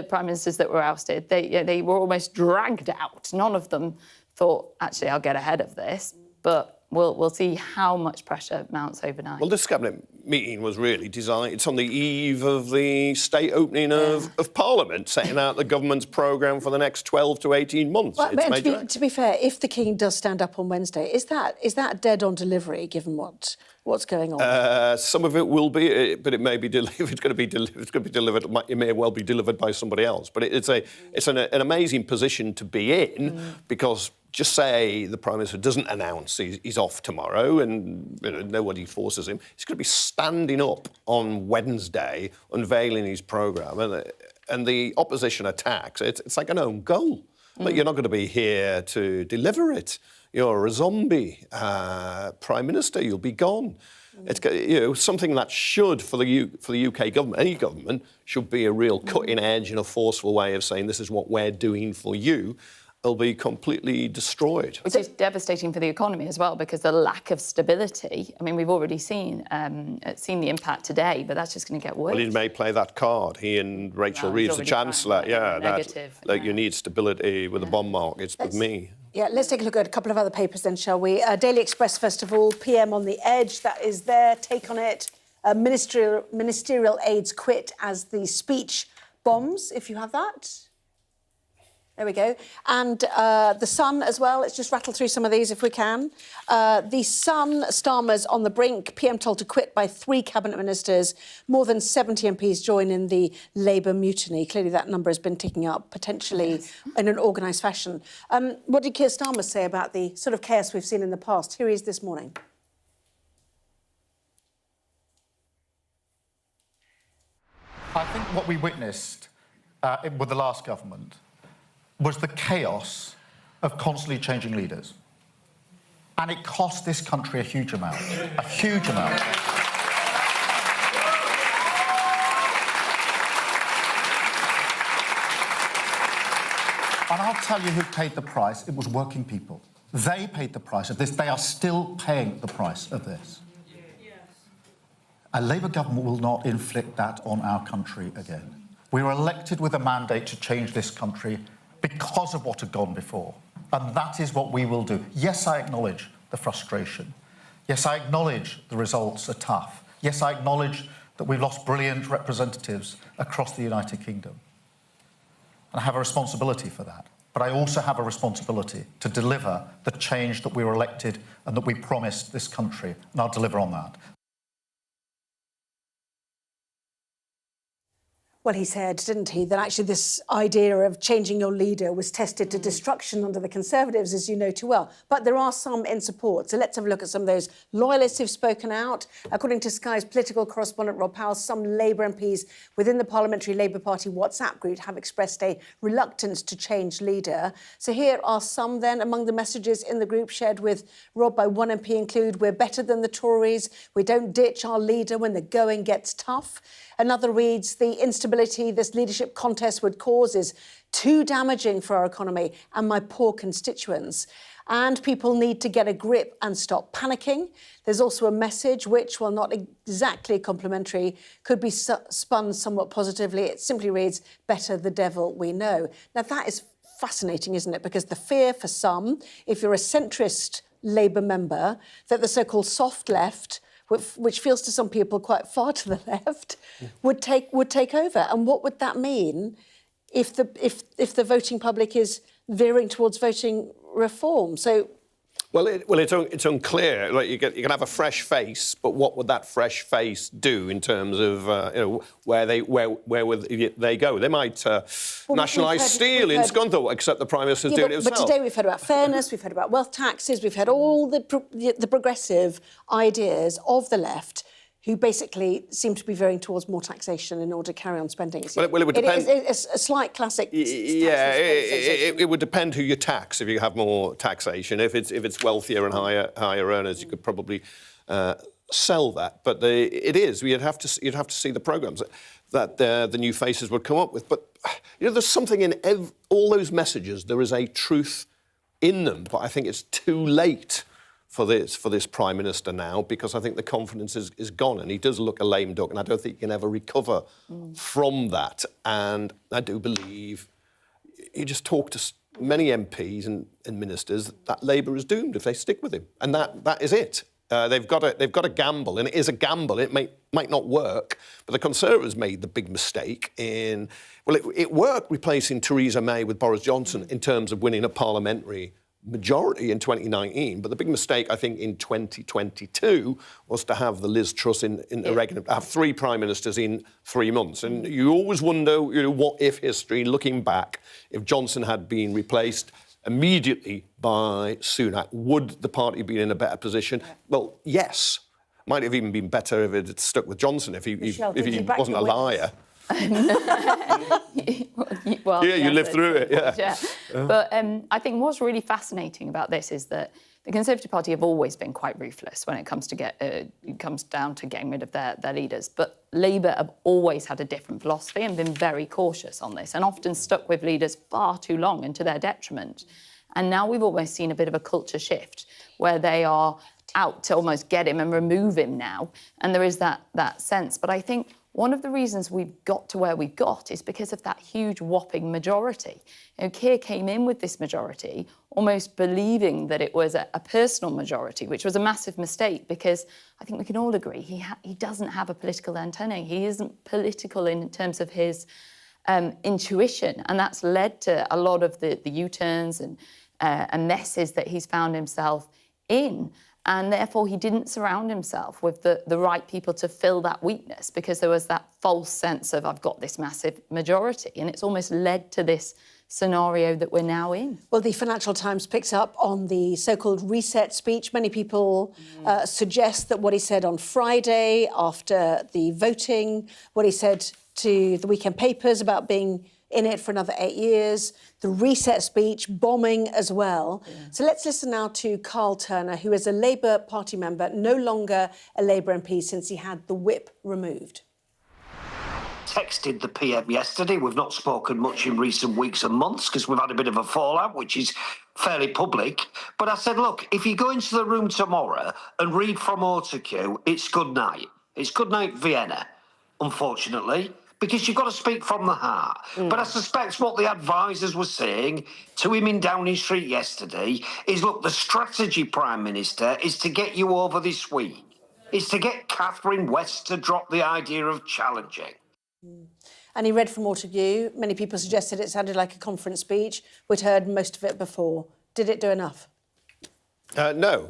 Prime Ministers that were ousted, they were almost dragged out. None of them thought, actually, I'll get ahead of this. But we'll see how much pressure mounts overnight. Well, this cabinet meeting was really designed. It's on the eve of the state opening of Parliament, setting out the government's programme for the next 12 to 18 months. Well, to be fair, if the King does stand up on Wednesday, is that dead on delivery, given what's going on? Some of it will be, but it may be delivered. It's going to be delivered. It may well be delivered by somebody else. But it's an amazing position to be in because. Just say the Prime Minister doesn't announce he's off tomorrow and nobody forces him. He's going to be standing up on Wednesday, unveiling his programme, and the opposition attacks. It's like an own goal. But you're not going to be here to deliver it. You're a zombie Prime Minister. You'll be gone. It's something that should, for the UK government, any government, should be a real cutting edge and a forceful way of saying this is what we're doing for you. Will be completely destroyed. Which is devastating for the economy as well, because the lack of stability. I mean, we've already seen the impact today, but that's just going to get worse. Well, he may play that card. He and Rachel Reeves, the Chancellor. Negative. You need stability with the bond markets. With me. Yeah, let's take a look at a couple of other papers then, shall we? Daily Express, first of all, PM on the edge. That is their take on it. Ministerial aides quit as the speech bombs, if you have that. There we go. And The Sun as well. Let's just rattle through some of these if we can. The Sun, Starmer's on the brink. PM told to quit by 3 cabinet ministers. More than 70 MPs join in the Labour mutiny. Clearly that number has been ticking up, potentially in an organised fashion. What did Keir Starmer say about the sort of chaos we've seen in the past? Here he is this morning. I think what we witnessed with the last government was the chaos of constantly changing leaders. And it cost this country a huge amount. A huge amount. And I'll tell you who paid the price. It was working people. They paid the price of this. They are still paying the price of this. A Labour government will not inflict that on our country again. We were elected with a mandate to change this country because of what had gone before. And that is what we will do. Yes, I acknowledge the frustration. Yes, I acknowledge the results are tough. Yes, I acknowledge that we've lost brilliant representatives across the United Kingdom. And I have a responsibility for that. But I also have a responsibility to deliver the change that we were elected and that we promised this country. And I'll deliver on that. Well, he said, didn't he, that actually this idea of changing your leader was tested to destruction under the Conservatives, as you know too well. But there are some in support. So let's have a look at some of those loyalists who've spoken out. According to Sky's political correspondent Rob Powell, some Labour MPs within the Parliamentary Labour Party WhatsApp group have expressed a reluctance to change leader. So here are some then among the messages in the group shared with Rob by one MP include, we're better than the Tories, we don't ditch our leader when the going gets tough. Another reads, the instability this leadership contest would cause is too damaging for our economy and my poor constituents. And people need to get a grip and stop panicking. There's also a message which, while not exactly complimentary, could be spun somewhat positively. It simply reads, better the devil we know. Now, that is fascinating, isn't it? Because the fear for some, if you're a centrist Labour member, that the so-called soft left, which feels to some people quite far to the left, would take over. And what would that mean if the voting public is veering towards voting reform? So, it's unclear. Like you can have a fresh face, but what would that fresh face do in terms of where would they go? They might nationalise steel in Scunthorpe, except the Prime Minister's doing it himself. But today we've heard about fairness, we've heard about wealth taxes, we've had all the progressive ideas of the left, who basically seem to be veering towards more taxation in order to carry on spending. So it would depend. It's a slight classic. It would depend who you tax. If you have more taxation, if it's wealthier and higher earners, you could probably sell that. But you'd have to see the programmes that the new faces would come up with. But there's something in all those messages. There is a truth in them, but I think it's too late for this Prime Minister now, because I think the confidence is gone and he does look a lame duck, and I don't think he can ever recover from that. And I do believe you just talk to many MPs and ministers that Labour is doomed if they stick with him, and that is it. They've got to gamble, and it is a gamble. It might not work, but the Conservatives made the big mistake in... Well, it worked replacing Theresa May with Boris Johnson in terms of winning a parliamentary majority in 2019, but the big mistake, I think, in 2022 was to have the Liz Truss in have 3 Prime Ministers in 3 months. And you always wonder, what if history, looking back, if Johnson had been replaced immediately by Sunak, would the party be in a better position? Well, yes. Might have even been better if it had stuck with Johnson, if he wasn't a liar. Well, you lived through it, yeah. But I think what's really fascinating about this is that the Conservative Party have always been quite ruthless when it comes down to getting rid of their leaders. But Labour have always had a different philosophy and been very cautious on this, and often stuck with leaders far too long and to their detriment. And now we've almost seen a bit of a culture shift where they are out to almost get him and remove him now. And there is that sense. But I think one of the reasons we've got to where we've got is because of that huge whopping majority. Keir came in with this majority almost believing that it was a personal majority, which was a massive mistake, because I think we can all agree he doesn't have a political antennae. He isn't political in terms of his intuition, and that's led to a lot of the U-turns and messes that he's found himself in. And therefore, he didn't surround himself with the right people to fill that weakness, because there was that false sense of, I've got this massive majority. And it's almost led to this scenario that we're now in. Well, the Financial Times picks up on the so-called reset speech. Many people suggest that what he said on Friday after the voting, what he said to the weekend papers about being in it for another 8 years, the reset speech, bombing as well. Yeah. So let's listen now to Carl Turner, who is a Labour Party member, no longer a Labour MP since he had the whip removed. texted the PM yesterday. We've not spoken much in recent weeks and months because we've had a bit of a fallout, which is fairly public. But I said, look, if you go into the room tomorrow and read from autocue, it's good night. It's good night Vienna, unfortunately, because you've got to speak from the heart. But I suspect what the advisors were saying to him in Downing Street yesterday is, look, the strategy, Prime Minister, is to get you over this week. Is to get Catherine West to drop the idea of challenging. And he read from autocue. Many people suggested it sounded like a conference speech. We'd heard most of it before. Did it do enough? No.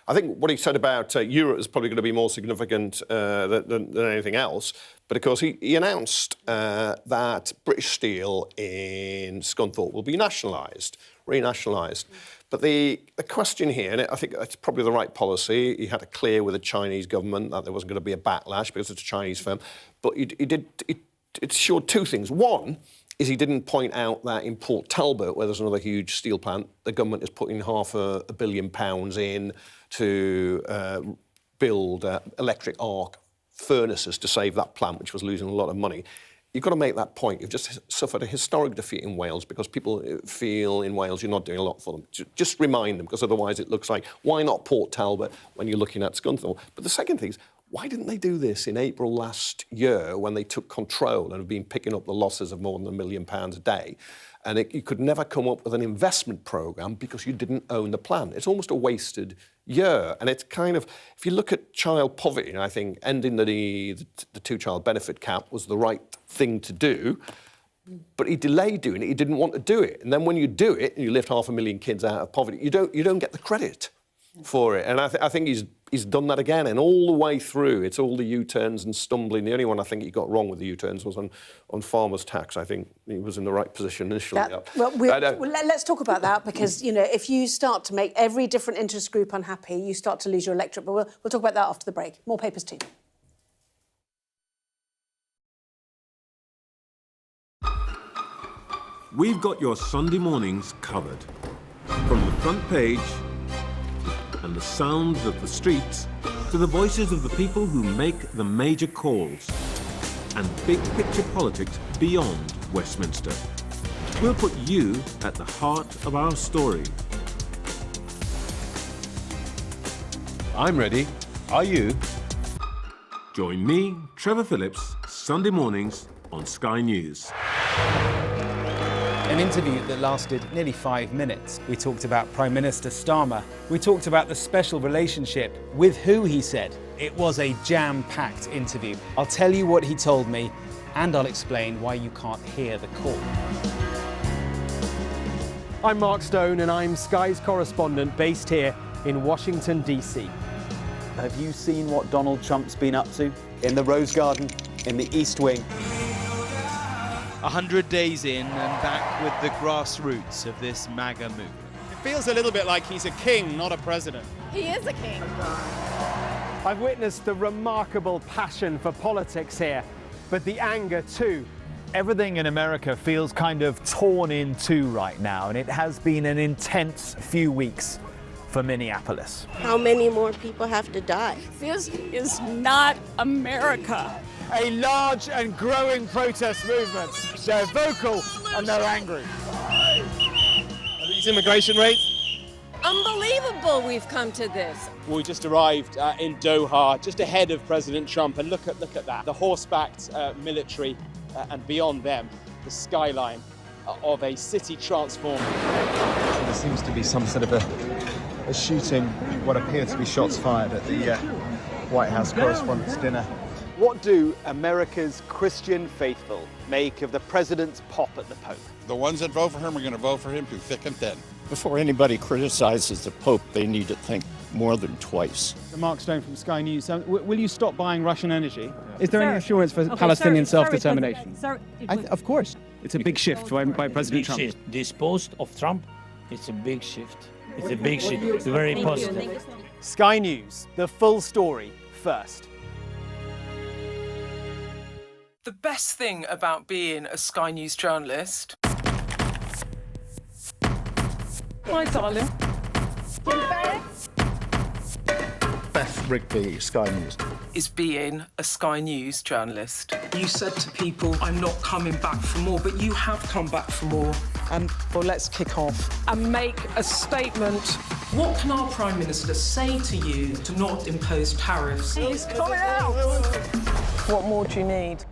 I think what he said about Europe is probably going to be more significant than anything else. But, of course, he announced that British Steel in Scunthorpe will be renationalised. But the question here, and I think that's probably the right policy, he had to clear with the Chinese government that there wasn't going to be a backlash because it's a Chinese firm. But it showed two things. One is he didn't point out that in Port Talbot, where there's another huge steel plant, the government is putting £500 million in to build electric arc furnaces to save that plant, which was losing a lot of money. You've got to make that point. You've just suffered a historic defeat in Wales because people feel in Wales you're not doing a lot for them. Just remind them, because otherwise it looks like, why not Port Talbot when you're looking at Scunthorpe? But the second thing is, why didn't they do this in April last year when they took control and have been picking up the losses of more than £1 million a day? And you could never come up with an investment programme because you didn't own the plan. It's almost a wasted year. And it's kind of, if you look at child poverty, and I think ending the two-child benefit cap was the right thing to do, but he delayed doing it. He didn't want to do it. And then when you do it and you lift 500,000 kids out of poverty, you don't get the credit for it. And I think he's done that again, and all the way through, it's all the U-turns and stumbling. The only one I think he got wrong with the U-turns was on farmers' tax. I think he was in the right position initially. Let's talk about that, because, you know, if you start to make every different interest group unhappy, you start to lose your electorate. But we'll talk about that after the break. More Papers too. We've got your Sunday mornings covered. From the front page and the sounds of the streets to the voices of the people who make the major calls and big picture politics beyond Westminster. We'll put you at the heart of our story. I'm ready. Are you? Join me, Trevor Phillips, Sunday mornings on Sky News. An interview that lasted nearly 5 minutes. We talked about Prime Minister Starmer. We talked about the special relationship with who he said. It was a jam-packed interview. I'll tell you what he told me, and I'll explain why you can't hear the call. I'm Mark Stone, and I'm Sky's correspondent based here in Washington, D.C. Have you seen what Donald Trump's been up to? In the Rose Garden, in the East Wing. 100 days in and back with the grassroots of this MAGA movement. It feels a little bit like he's a king, not a president. He is a king. I've witnessed the remarkable passion for politics here, but the anger too. Everything in America feels kind of torn in two right now, and it has been an intense few weeks for Minneapolis. How many more people have to die? This is not America. A large and growing protest movement. They're vocal and they're angry. Are these immigration rates? Unbelievable we've come to this. We just arrived in Doha, just ahead of President Trump, and look at that. The horse-backed military, and beyond them, the skyline of a city transformed. There seems to be some sort of a shooting, what appear to be shots fired at the White House Correspondents' Dinner. What do America's Christian faithful make of the president's pop at the Pope? The ones that vote for him are going to vote for him through thick and thin. Before anybody criticizes the Pope, they need to think more than twice. Mark Stone from Sky News. Will you stop buying Russian energy? Is there any assurance for Palestinian self-determination? Of course. It's a big shift by President Trump. This post of Trump, it's a big shift. It's a big shift. It's very positive. Sky News, the full story first. The best thing about being a Sky News journalist... Hi, darling. Beth Rigby, Sky News. is being a Sky News journalist. You said to people, I'm not coming back for more, but you have come back for more. Well, let's kick off. And make a statement. What can our Prime Minister say to you to not impose tariffs? He's coming out! What more do you need?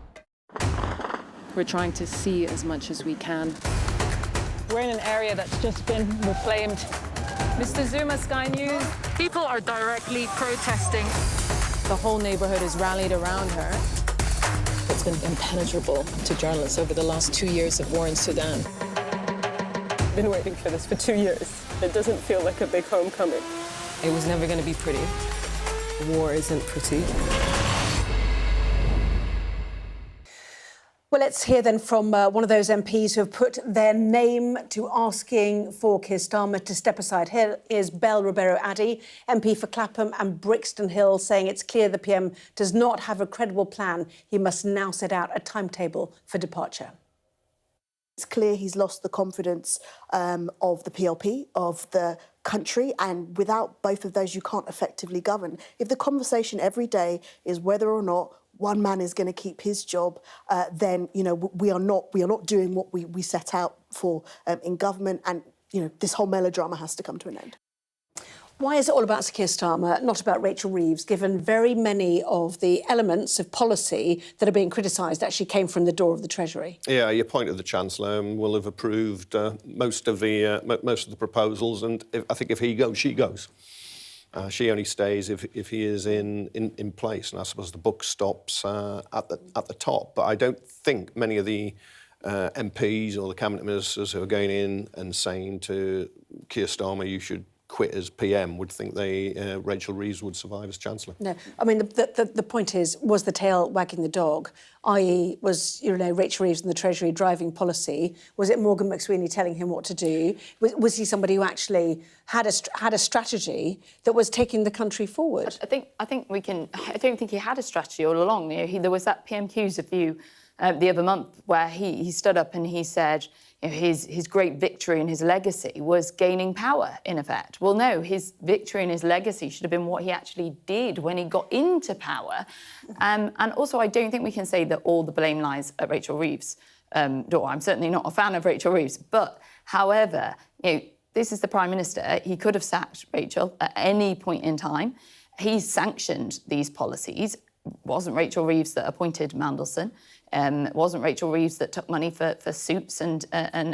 We're trying to see as much as we can. We're in an area that's just been reclaimed. Mr. Zuma, Sky News. People are directly protesting. The whole neighbourhood is rallied around her. It's been impenetrable to journalists over the last 2 years of war in Sudan. I've been waiting for this for 2 years. It doesn't feel like a big homecoming. It was never going to be pretty. War isn't pretty. Well, let's hear then from one of those MPs who have put their name to asking for Keir Starmer to step aside. Here is Belle Ribeiro-Addy, MP for Clapham and Brixton Hill, saying it's clear the PM does not have a credible plan. He must now set out a timetable for departure. It's clear he's lost the confidence of the PLP, of the country, and without both of those, you can't effectively govern. If the conversation every day is whether or not one man is going to keep his job, then we are not doing what we set out for in government, and this whole melodrama has to come to an end. Why is it all about Sir Keir Starmer, not about Rachel Reeves, given very many of the elements of policy that are being criticised actually came from the door of the Treasury? Yeah, your point of the Chancellor will have approved most of the proposals, and I think if he goes, she goes. She only stays if he is in place, and I suppose the book stops at the top. But I don't think many of the MPs or the cabinet ministers who are going in and saying to Keir Starmer, you should quit as PM, would think Rachel Reeves would survive as Chancellor. No, I mean the point is, was the tail wagging the dog? I.e., was Rachel Reeves in the Treasury driving policy? Was it Morgan McSweeney telling him what to do? Was he somebody who actually had a strategy that was taking the country forward? I don't think he had a strategy all along. There was that PMQ's review the other month where he stood up and he said, his great victory and his legacy was gaining power, in effect. Well, no, his victory and his legacy should have been what he actually did when he got into power. And also, I don't think we can say that all the blame lies at Rachel Reeves' door. I'm certainly not a fan of Rachel Reeves. But, however, this is the Prime Minister. He could have sacked Rachel at any point in time. He's sanctioned these policies. It wasn't Rachel Reeves that appointed Mandelson. It wasn't Rachel Reeves that took money for suits and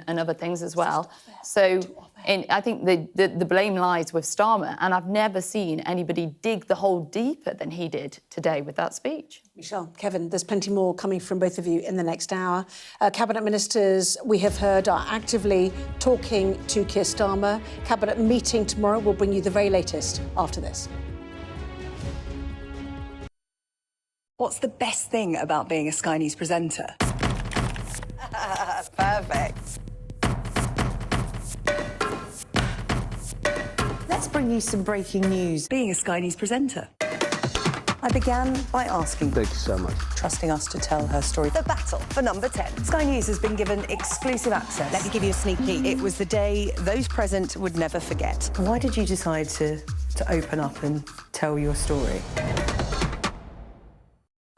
other things as well. So I think the blame lies with Starmer, and I've never seen anybody dig the hole deeper than he did today with that speech. Michelle, Kevin, there's plenty more coming from both of you in the next hour. Cabinet ministers, we have heard, are actively talking to Keir Starmer. Cabinet meeting tomorrow. We'll bring you the very latest after this. What's the best thing about being a Sky News presenter? Perfect. Let's bring you some breaking news. Being a Sky News presenter. I began by asking... Thank you so much. ...trusting us to tell her story. The battle for number 10. Sky News has been given exclusive access. Let me give you a sneak peek. It was the day those present would never forget. Why did you decide to open up and tell your story?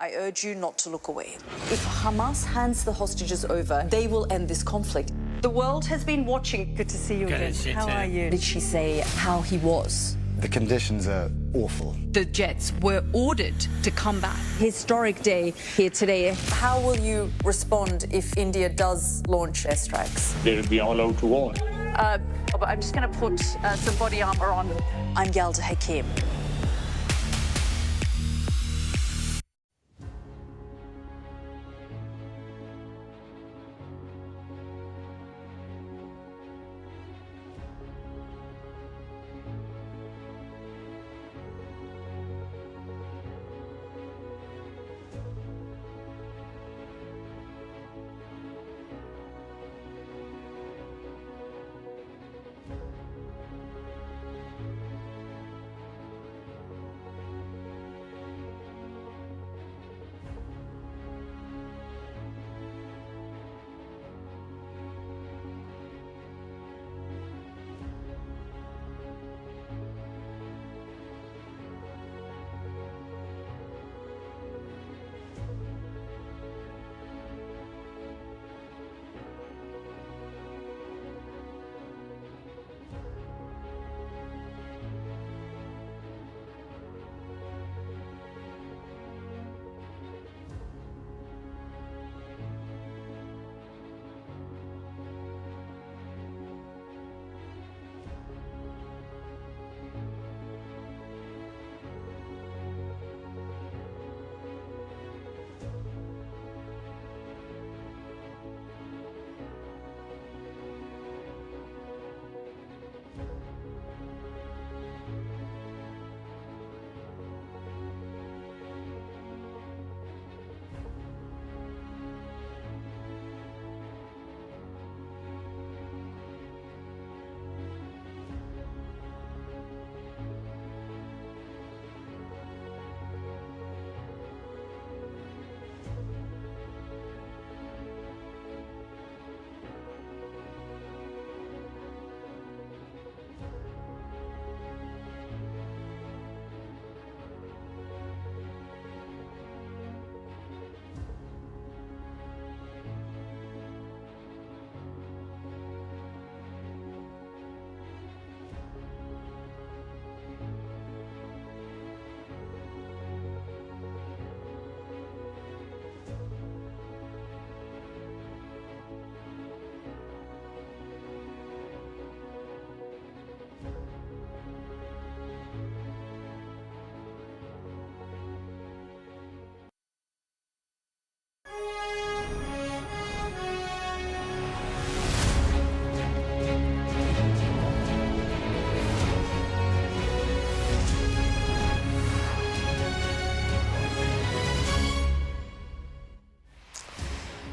I urge you not to look away. If Hamas hands the hostages over, they will end this conflict. The world has been watching. Good to see you again. How are you? Did she say how he was? The conditions are awful. The jets were ordered to come back. Historic day here today. How will you respond if India does launch airstrikes? They'll be all out to war. I'm just going to put some body armor on. I'm Yalda Hakim.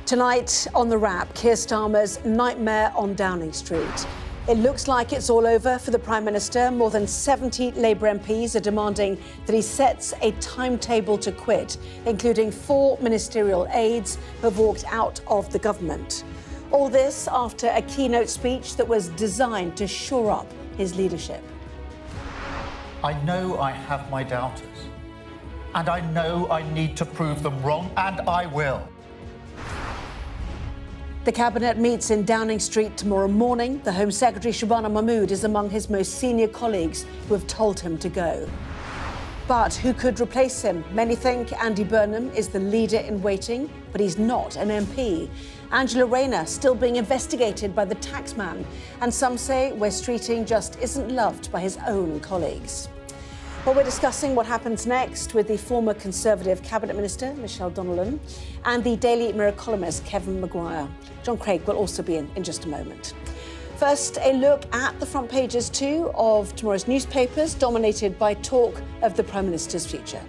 Tonight on The Wrap, Keir Starmer's nightmare on Downing Street. It looks like it's all over for the Prime Minister. More than 70 Labour MPs are demanding that he sets a timetable to quit, including 4 ministerial aides who have walked out of the government. All this after a keynote speech that was designed to shore up his leadership. I know I have my doubters, and I know I need to prove them wrong, and I will. The Cabinet meets in Downing Street tomorrow morning. The Home Secretary, Shabana Mahmood, is among his most senior colleagues who have told him to go. But who could replace him? Many think Andy Burnham is the leader in waiting, but he's not an MP. Angela Rayner still being investigated by the taxman. And some say West Streeting just isn't loved by his own colleagues. Well, we're discussing what happens next with the former Conservative Cabinet Minister, Michelle Donnellan, and the Daily Mirror columnist, Kevin Maguire. John Craig will also be in just a moment. First, a look at the front pages too of tomorrow's newspapers, dominated by talk of the Prime Minister's future.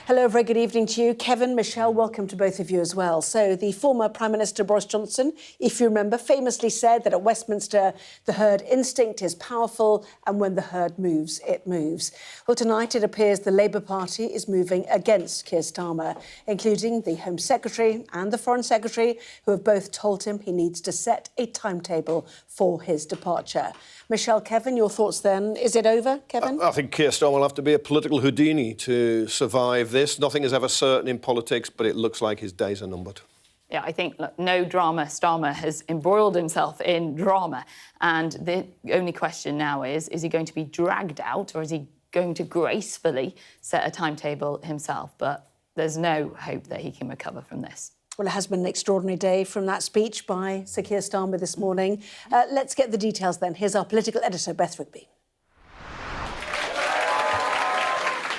Hello, very good evening to you. Kevin, Michelle, welcome to both of you as well. So the former Prime Minister Boris Johnson, if you remember, famously said that at Westminster, the herd instinct is powerful and when the herd moves, it moves. Well, tonight it appears the Labour Party is moving against Keir Starmer, including the Home Secretary and the Foreign Secretary, who have both told him he needs to set a timetable for his departure. Michelle, Kevin, your thoughts then? Is it over, Kevin? I think Keir Starmer will have to be a political Houdini to survive this. Nothing is ever certain in politics, but it looks like his days are numbered. Yeah, I think, look, no drama. Starmer has embroiled himself in drama. And the only question now is he going to be dragged out or is he going to gracefully set a timetable himself? But there's no hope that he can recover from this. Well, it has been an extraordinary day from that speech by Sir Keir Starmer this morning. Let's get the details then. Here's our political editor, Beth Rigby.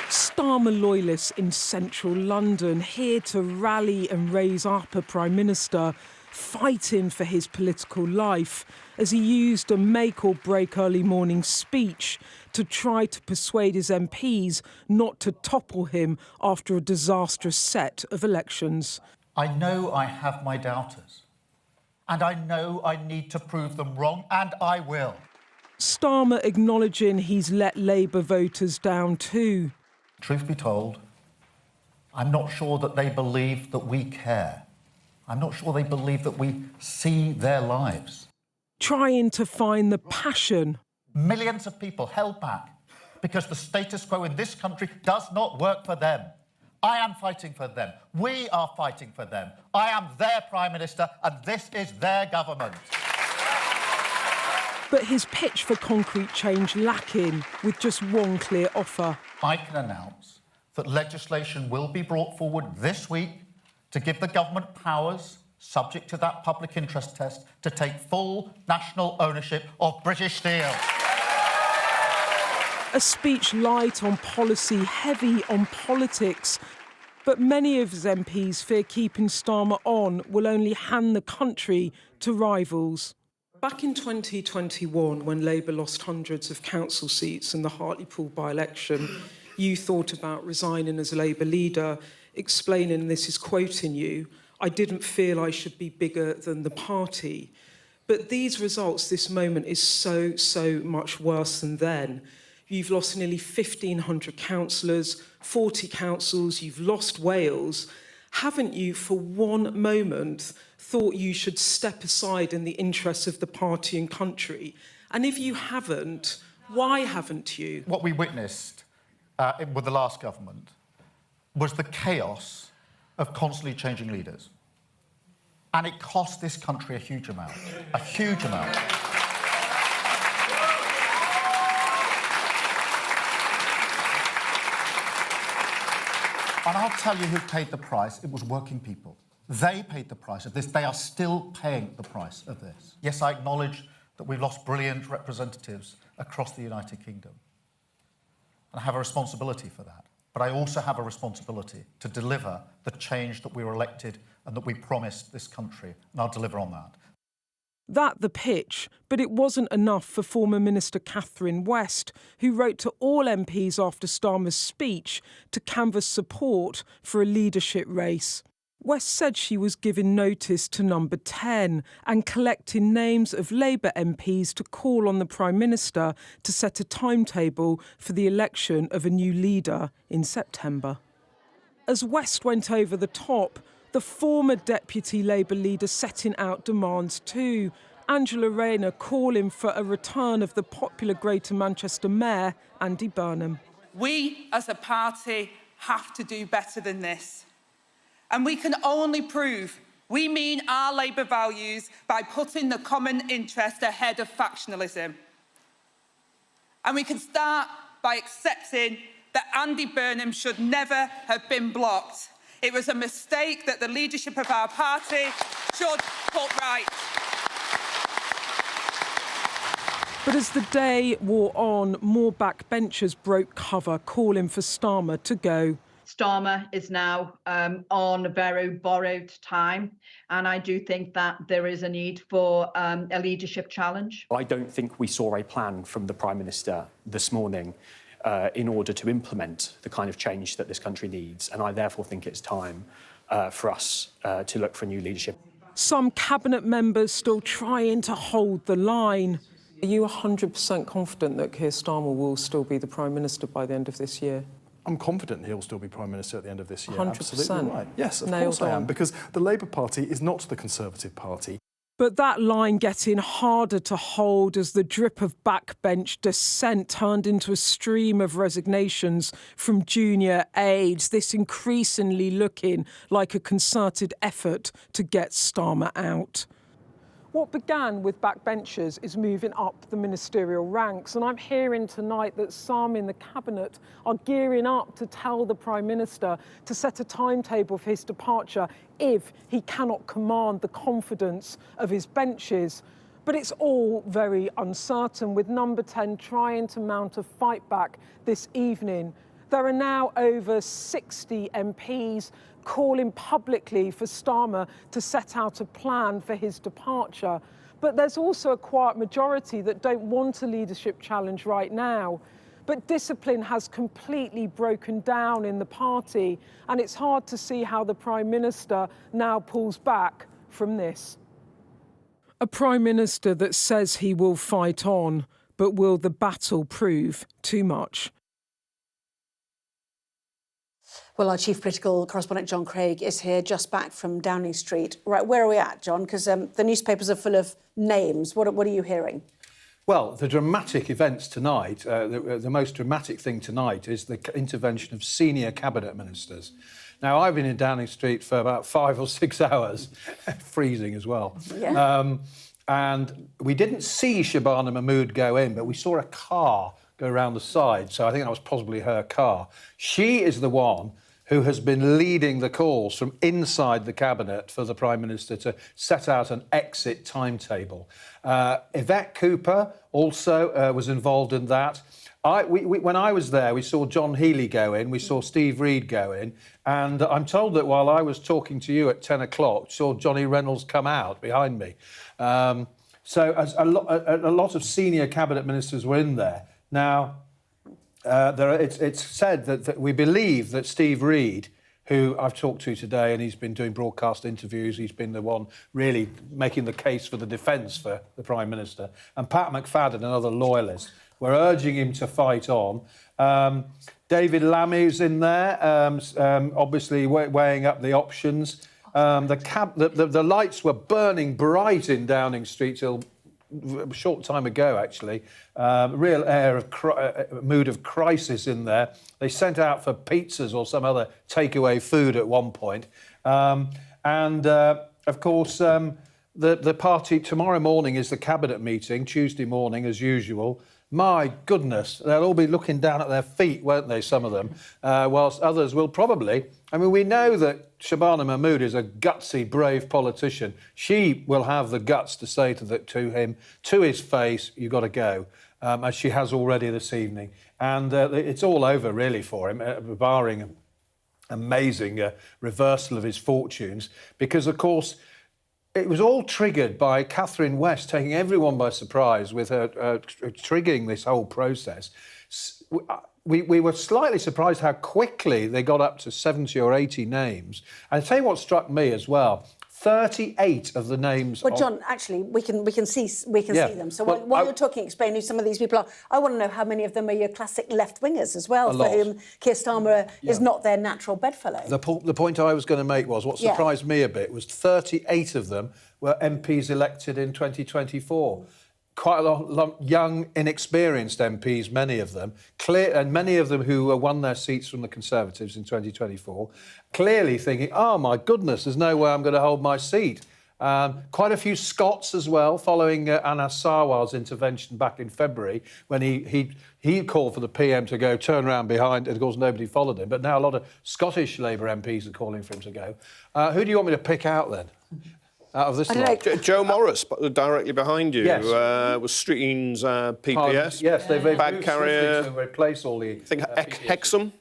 Starmer loyalists in central London here to rally and raise up a Prime Minister fighting for his political life as he used a make-or-break early morning speech to try to persuade his MPs not to topple him after a disastrous set of elections. I know I have my doubters, and I know I need to prove them wrong, and I will. Starmer acknowledging he's let Labour voters down too. Truth be told, I'm not sure that they believe that we care. I'm not sure they believe that we see their lives. Trying to find the passion. Millions of people held back because the status quo in this country does not work for them. I am fighting for them. We are fighting for them. I am their Prime Minister and this is their government. But his pitch for concrete change lacking, with just one clear offer. I can announce that legislation will be brought forward this week to give the government powers, subject to that public interest test, to take full national ownership of British Steel. A speech light on policy, heavy on politics. But many of his MPs fear keeping Starmer on will only hand the country to rivals. Back in 2021, when Labour lost hundreds of council seats in the Hartlepool by-election, you thought about resigning as Labour leader, explaining, this is quoting you, "I didn't feel I should be bigger than the party." But these results, this moment, is so much worse than then. You've lost nearly 1,500 councillors, 40 councils, you've lost Wales. Haven't you, for one moment, thought you should step aside in the interests of the party and country? And if you haven't, why haven't you? What we witnessed with the last government was the chaos of constantly changing leaders. And it cost this country a huge amount. A huge amount. And I'll tell you who paid the price. It was working people. They paid the price of this. They are still paying the price of this. Yes, I acknowledge that we've lost brilliant representatives across the United Kingdom. And I have a responsibility for that. But I also have a responsibility to deliver the change that we were elected and that we promised this country. And I'll deliver on that. That the pitch, but it wasn't enough for former Minister Catherine West, who wrote to all MPs after Starmer's speech to canvass support for a leadership race. West said she was giving notice to Number 10 and collecting names of Labour MPs to call on the Prime Minister to set a timetable for the election of a new leader in September. As West went over the top, the former Deputy Labour leader setting out demands too. Angela Rayner calling for a return of the popular Greater Manchester Mayor, Andy Burnham. We as a party have to do better than this. And we can only prove we mean our Labour values by putting the common interest ahead of factionalism. And we can start by accepting that Andy Burnham should never have been blocked. It was a mistake that the leadership of our party should put right. But as the day wore on, more backbenchers broke cover, calling for Starmer to go. Starmer is now on very borrowed time, and I do think that there is a need for a leadership challenge. I don't think we saw a plan from the Prime Minister this morning in order to implement the kind of change that this country needs, and I therefore think it's time for us to look for new leadership. Some cabinet members still trying to hold the line. Are you 100% confident that Keir Starmer will still be the Prime Minister by the end of this year? I'm confident he'll still be Prime Minister at the end of this year. 100%. Absolutely right. Yes, of course I am, because the Labour Party is not the Conservative Party. But that line getting harder to hold as the drip of backbench dissent turned into a stream of resignations from junior aides, this increasingly looking like a concerted effort to get Starmer out. What began with backbenchers is moving up the ministerial ranks, and I'm hearing tonight that some in the Cabinet are gearing up to tell the Prime Minister to set a timetable for his departure if he cannot command the confidence of his benches. But it's all very uncertain, with Number 10 trying to mount a fight back this evening. There are now over 60 MPs calling publicly for Starmer to set out a plan for his departure. But there's also a quiet majority that don't want a leadership challenge right now. But discipline has completely broken down in the party, and it's hard to see how the Prime Minister now pulls back from this. A Prime Minister that says he will fight on, but will the battle prove too much? Well, our chief political correspondent, John Craig, is here just back from Downing Street. Right, where are we at, John? Because the newspapers are full of names. What are you hearing? Well, the dramatic events tonight, the most dramatic thing tonight is the intervention of senior cabinet ministers. Now, I've been in Downing Street for about 5 or 6 hours, freezing as well. Yeah. And we didn't see Shabana Mahmood go in, but we saw a car go around the side, so I think that was possibly her car. She is the one who has been leading the calls from inside the Cabinet for the Prime Minister to set out an exit timetable. Yvette Cooper also was involved in that. When I was there, we saw John Healey go in, we saw Steve Reid go in, and I'm told that while I was talking to you at 10 o'clock, saw Johnny Reynolds come out behind me. So a lot of senior Cabinet ministers were in there. Now, it's said that we believe that Steve Reid, who I've talked to today, and he's been doing broadcast interviews, he's been the one really making the case for the defence for the Prime Minister, and Pat McFadden, another loyalist, were urging him to fight on. David Lammy's in there, obviously weighing up the options. The lights were burning bright in Downing Street till a short time ago, actually. Real air of mood of crisis in there. They sent out for pizzas or some other takeaway food at one point. Of course, the party tomorrow morning is the Cabinet meeting, Tuesday morning, as usual. My goodness, they'll all be looking down at their feet, won't they, some of them, whilst others will probably... I mean, we know that Shabana Mahmood is a gutsy, brave politician. She will have the guts to say to him, to his face, you've got to go, as she has already this evening. And it's all over, really, for him, barring an amazing reversal of his fortunes, because, of course, it was all triggered by Catherine West taking everyone by surprise with her triggering this whole process. We were slightly surprised how quickly they got up to 70 or 80 names. And I'll tell you what struck me as well. 38 of the names. Well, John, actually, we can see them. So while you're talking, explain who some of these people are. I want to know how many of them are your classic left-wingers as well, for whom Keir Starmer is not their natural bedfellow. The point I was going to make was what surprised me a bit was 38 of them were MPs elected in 2024. Quite a lot young, inexperienced MPs, many of them, and many of them who won their seats from the Conservatives in 2024, clearly thinking, oh, my goodness, there's no way I'm going to hold my seat. Quite a few Scots as well, following Anna Sarwar's intervention back in February, when he called for the PM to go, turn around behind, and of course nobody followed him. But now a lot of Scottish Labour MPs are calling for him to go. Who do you want me to pick out, then? Out of this lot? Joe Morris, directly behind you, was Streeting's PPS. Yes, they've bag moved carrier to replace all the... I think Hexham.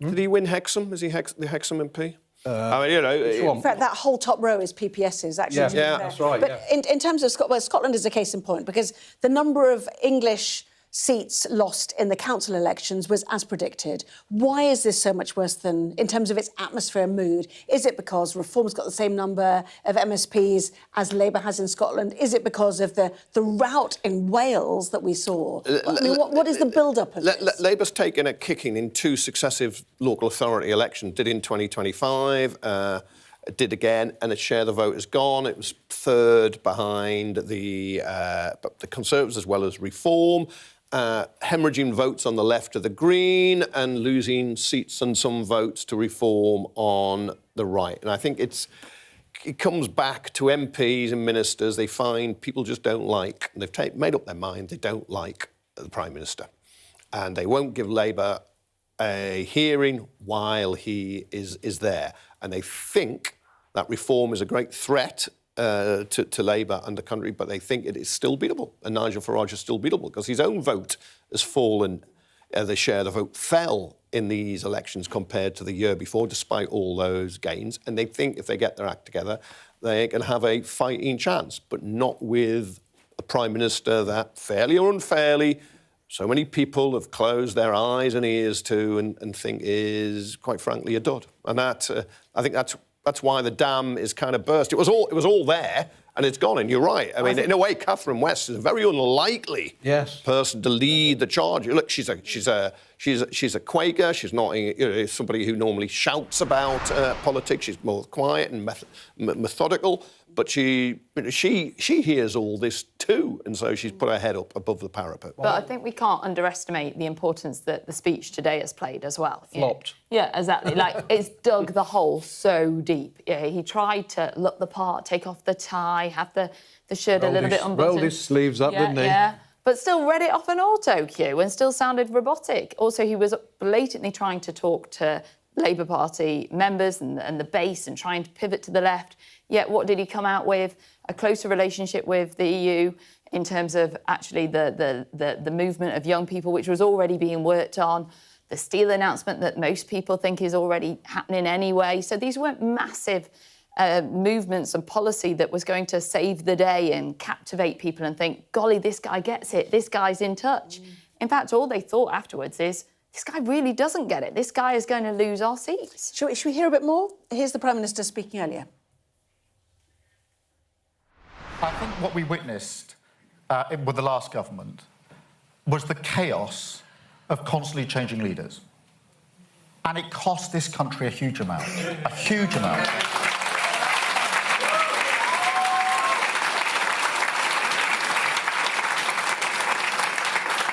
Did he win Hexham? Is he the Hexham MP? I mean, you know... In fact, that whole top row is PPS's, actually. Yeah, that's right. But in terms of Scotland is a case in point, because the number of English seats lost in the council elections was as predicted. Why is this so much worse than, in terms of its atmosphere and mood? Is it because Reform's got the same number of MSPs as Labour has in Scotland? Is it because of the rout in Wales that we saw? I mean, what is the build-up of this? Labour's taken a kicking in 2 successive local authority elections, did in 2025, did again, and its share of the vote is gone. It was third behind the Conservatives as well as Reform. Hemorrhaging votes on the left of the Green and losing seats and some votes to Reform on the right. And I think it comes back to MPs and ministers. They find people just don't like, and they've made up their mind, they don't like the Prime Minister. And they won't give Labour a hearing while he is there. And they think that Reform is a great threat to Labour and the country, but they think it is still beatable. And Nigel Farage is still beatable because his own vote has fallen. The share of the vote fell in these elections compared to the year before, despite all those gains. And they think if they get their act together, they can have a fighting chance, but not with a Prime Minister that, fairly or unfairly, so many people have closed their eyes and ears to and think is, quite frankly, a dud. And that, I think that's why the dam is kind of burst. It was all there, and it's gone. And you're right. I mean, in a way, Catherine West is a very unlikely person to lead the charge. Look, she's a Quaker. She's not somebody who normally shouts about politics. She's more quiet and methodical. But she hears all this too, and so she's put her head up above the parapet. But I think we can't underestimate the importance that the speech today has played as well. Flopped. Yeah, exactly. Like, it's dug the hole so deep. Yeah, he tried to look the part, take off the tie, have the shirt a little bit unbuttoned. Rolled his sleeves up, didn't he? Yeah, but still read it off an auto cue and still sounded robotic. Also, he was blatantly trying to talk to Labour Party members and the base and trying to pivot to the left. Yet what did he come out with? A closer relationship with the EU in terms of actually the movement of young people, which was already being worked on, the steel announcement that most people think is already happening anyway. So these weren't massive movements and policy that was going to save the day and captivate people and think, golly, this guy gets it, this guy's in touch. In fact, all they thought afterwards is, this guy really doesn't get it. This guy is going to lose our seats. Should we hear a bit more? Here's the Prime Minister speaking earlier. I think what we witnessed with the last government was the chaos of constantly changing leaders. And it cost this country a huge amount. A huge amount.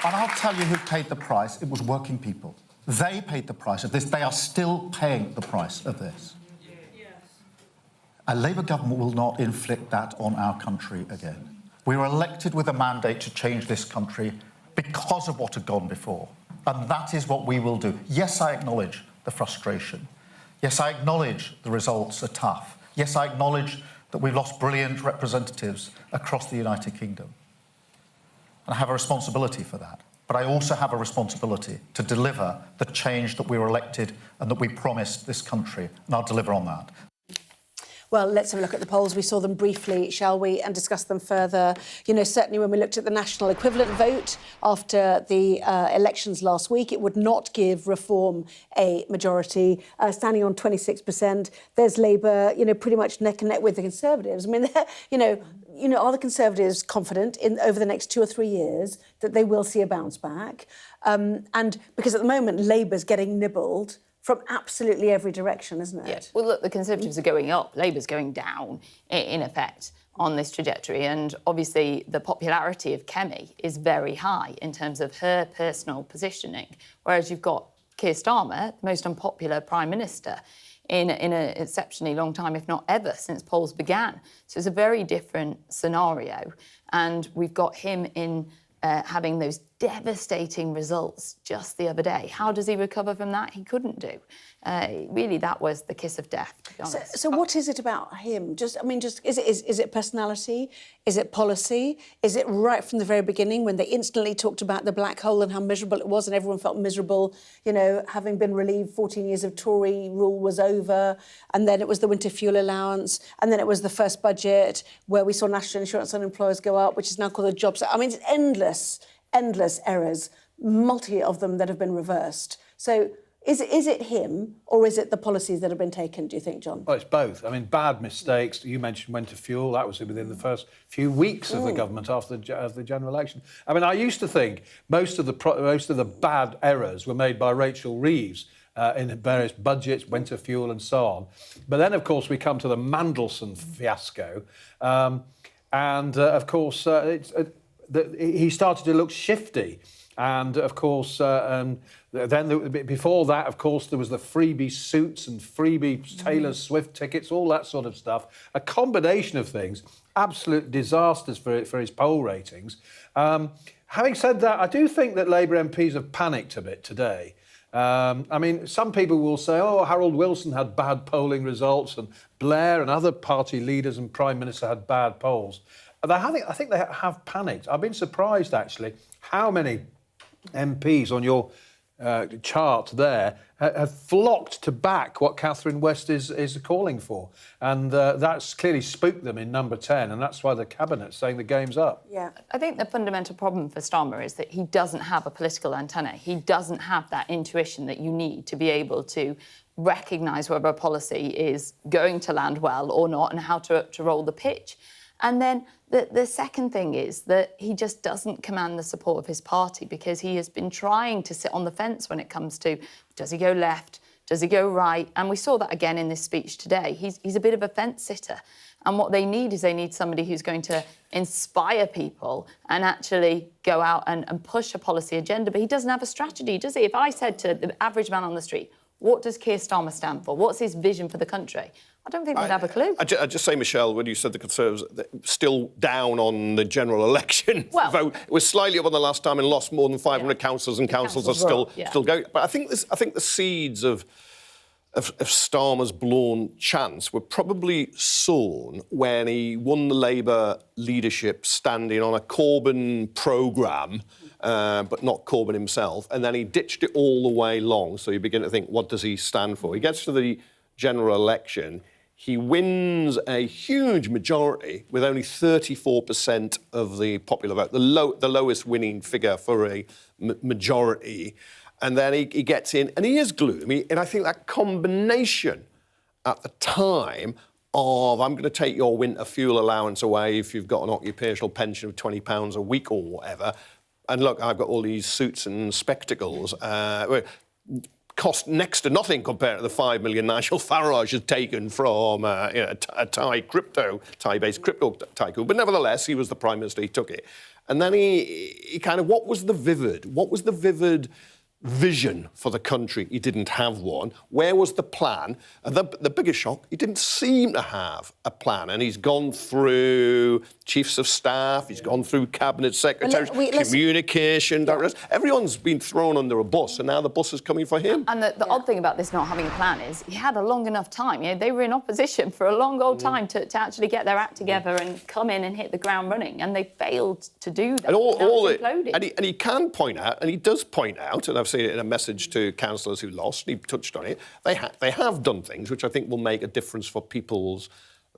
And I'll tell you who paid the price. It was working people. They paid the price of this. They are still paying the price of this. A Labour government will not inflict that on our country again. We were elected with a mandate to change this country because of what had gone before. And that is what we will do. Yes, I acknowledge the frustration. Yes, I acknowledge the results are tough. Yes, I acknowledge that we've lost brilliant representatives across the United Kingdom. And I have a responsibility for that. But I also have a responsibility to deliver the change that we were elected and that we promised this country, and I'll deliver on that. Well, let's have a look at the polls. We saw them briefly, shall we, and discuss them further. You know, certainly when we looked at the national equivalent vote after the elections last week, it would not give Reform a majority, standing on 26%. There's Labour, you know, pretty much neck and neck with the Conservatives. I mean, you know, are the Conservatives confident in over the next 2 or 3 years that they will see a bounce back? And because at the moment, Labour's getting nibbled from absolutely every direction, isn't it? Yeah. Well, look, the Conservatives are going up, Labour's going down, in effect, on this trajectory. And obviously, the popularity of Kemi is very high in terms of her personal positioning, whereas you've got Keir Starmer, the most unpopular Prime Minister in an exceptionally long time, if not ever, since polls began. So it's a very different scenario. And we've got him in having those devastating results just the other day. How does he recover from that? He couldn't do. Really, that was the kiss of death, to be honest. So what is it about him? Is it personality? Is it policy? Is it right from the very beginning when they instantly talked about the black hole and how miserable it was and everyone felt miserable, you know, having been relieved 14 years of Tory rule was over, and then it was the winter fuel allowance, and then it was the first budget where we saw national insurance on employers go up, which is now called the jobs. I mean, it's endless errors, multi of them that have been reversed. So is it him or is it the policies that have been taken, do you think, John? Well, it's both. I mean, bad mistakes. You mentioned winter fuel. That was within the first few weeks of the government after the general election. I mean, I used to think most of the bad errors were made by Rachel Reeves in various budgets, winter fuel and so on. But then, of course, we come to the Mandelson fiasco. Of course, he started to look shifty. And, of course, before that, of course, there was the freebie suits and freebie Taylor Swift tickets, all that sort of stuff. A combination of things, absolute disasters for his poll ratings. Having said that, I do think that Labour MPs have panicked a bit today. I mean, some people will say, oh, Harold Wilson had bad polling results and Blair and other party leaders and Prime Minister had bad polls. I think they have panicked. I've been surprised, actually, how many MPs on your chart there have flocked to back what Catherine West is calling for. And that's clearly spooked them in number 10, and that's why the Cabinet's saying the game's up. Yeah. I think the fundamental problem for Starmer is that he doesn't have a political antenna. He doesn't have that intuition that you need to be able to recognise whether a policy is going to land well or not and how to roll the pitch. And then the second thing is that he just doesn't command the support of his party because he has been trying to sit on the fence when it comes to, does he go left, does he go right? And we saw that again in this speech today. He's a bit of a fence sitter. And what they need is somebody who's going to inspire people and actually go out and push a policy agenda. But he doesn't have a strategy, does he? If I said to the average man on the street, what does Keir Starmer stand for? What's his vision for the country? I don't think they'd have a clue. I just say, Michelle, when you said the Conservatives still down on the general election vote, it was slightly up on the last time and lost more than 500 councillors, and councils are still going. But I think the seeds of Starmer's blown chance were probably sown when he won the Labour leadership standing on a Corbyn programme, but not Corbyn himself, and then he ditched it all the way long. So you begin to think, what does he stand for? He gets to the general election. He wins a huge majority with only 34% of the popular vote, the lowest winning figure for a majority. And then he gets in, and he is gloomy. And I think that combination at the time of, I'm going to take your winter fuel allowance away if you've got an occupational pension of £20 a week or whatever, and look, I've got all these suits and spectacles, cost next to nothing compared to the 5 million Nigel Farage has taken from a Thai-based crypto tycoon. But nevertheless, he was the Prime Minister, he took it. And then he kind of, what was the vivid vision for the country? He didn't have one. Where was the plan? And the biggest shock, he didn't seem to have a plan. And he's gone through chiefs of staff, he's gone through cabinet secretaries, communication directors. Everyone's been thrown under a bus, and now the bus is coming for him. And the odd thing about this not having a plan is he had a long enough time. You know, they were in opposition for a long old time to actually get their act together and come in and hit the ground running, and they failed to do that. And he can point out, and he does point out, and I've seen it in a message to councillors who lost, and he touched on it, they have done things which I think will make a difference for people's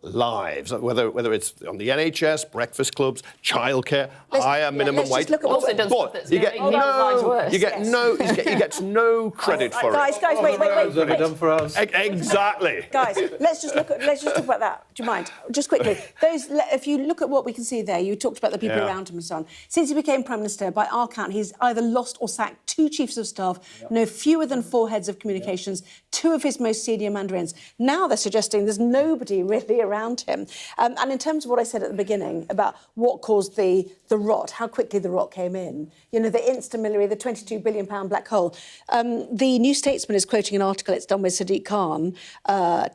lives, whether it's on the NHS, breakfast clubs, childcare, higher minimum wage. Also done stuff that's you get making people's lives worse. he gets no credit for guys, it. Guys, wait. Done for us. Exactly. Guys, let's just talk about that. Do you mind? Just quickly, if you look at what we can see there, you talked about the people around him and so on. Since he became Prime Minister, by our count, he's either lost or sacked 2 chiefs of staff, no fewer than 4 heads of communications, 2 of his most senior mandarins. Now they're suggesting there's nobody really around him. And in terms of what I said at the beginning about what caused the rot, how quickly the rot came in, you know, the instamilliary, the £22 billion black hole. The New Statesman is quoting an article it's done with Sadiq Khan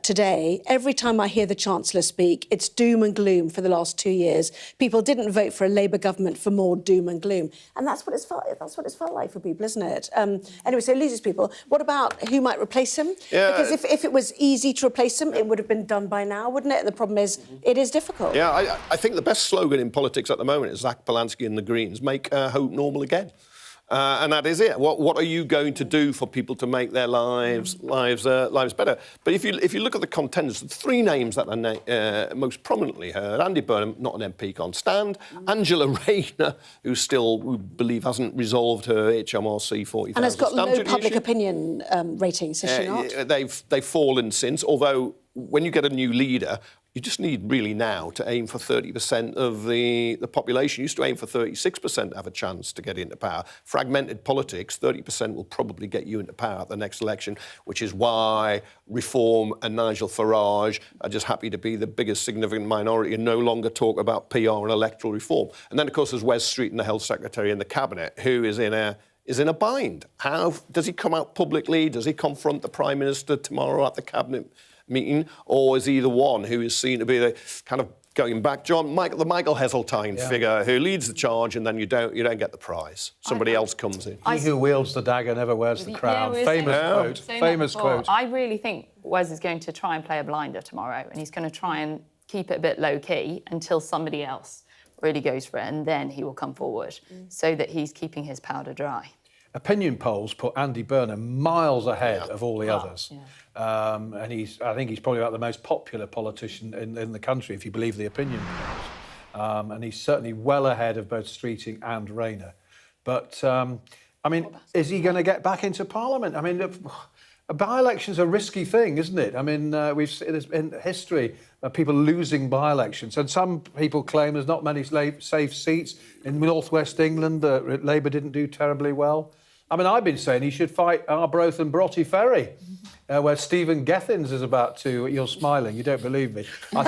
today. Every time I hear the Chancellor speak, it's doom and gloom for the last 2 years. People didn't vote for a Labour government for more doom and gloom. And that's what it's felt like for people, isn't it? Anyway, so it loses people. What about who might replace him? Yeah. Because if it was easy to replace him, it would have been done by now, wouldn't it? The problem is, it is difficult. Yeah, I think the best slogan in politics at the moment is Zach Polanski and the Greens, make hope normal again. And that is it. What are you going to do for people to make their lives better? But if you look at the contenders, the 3 names that are most prominently heard: Andy Burnham, not an MP, can't stand; Angela Rayner, who still, we believe, hasn't resolved her HMRC 40,000 and has got stamp low duty public issue. opinion ratings, has she not? They've fallen since, although when you get a new leader, you just need really now to aim for 30% of the population. You used to aim for 36% to have a chance to get into power. Fragmented politics, 30% will probably get you into power at the next election, which is why Reform and Nigel Farage are just happy to be the biggest significant minority and no longer talk about PR and electoral reform. And then, of course, there's Wes Street and the Health Secretary in the Cabinet, who is in a bind. How does he come out publicly? Does he confront the Prime Minister tomorrow at the Cabinet meeting, or is he the one who is seen to be the kind of going back, the Michael Heseltine figure who leads the charge, and then you don't get the prize. Somebody else comes in. He who wields the dagger never wears the crown. Famous quote. I really think Wes is going to try and play a blinder tomorrow, and he's going to try and keep it a bit low key until somebody else really goes for it, and then he will come forward, so that he's keeping his powder dry. Opinion polls put Andy Burnham miles ahead of all the others. And I think he's probably about the most popular politician in the country, if you believe the opinion polls. And he's certainly well ahead of both Streeting and Rayner. But, I mean, is he going to get back into Parliament? I mean, a by-election's a risky thing, isn't it? I mean, we've seen this in history, people losing by-elections. And some people claim there's not many safe seats. In North West England, Labour didn't do terribly well. I mean, I've been saying he should fight Arbroath and Broughty Ferry, where Stephen Gethins is about to... You're smiling, you don't believe me. I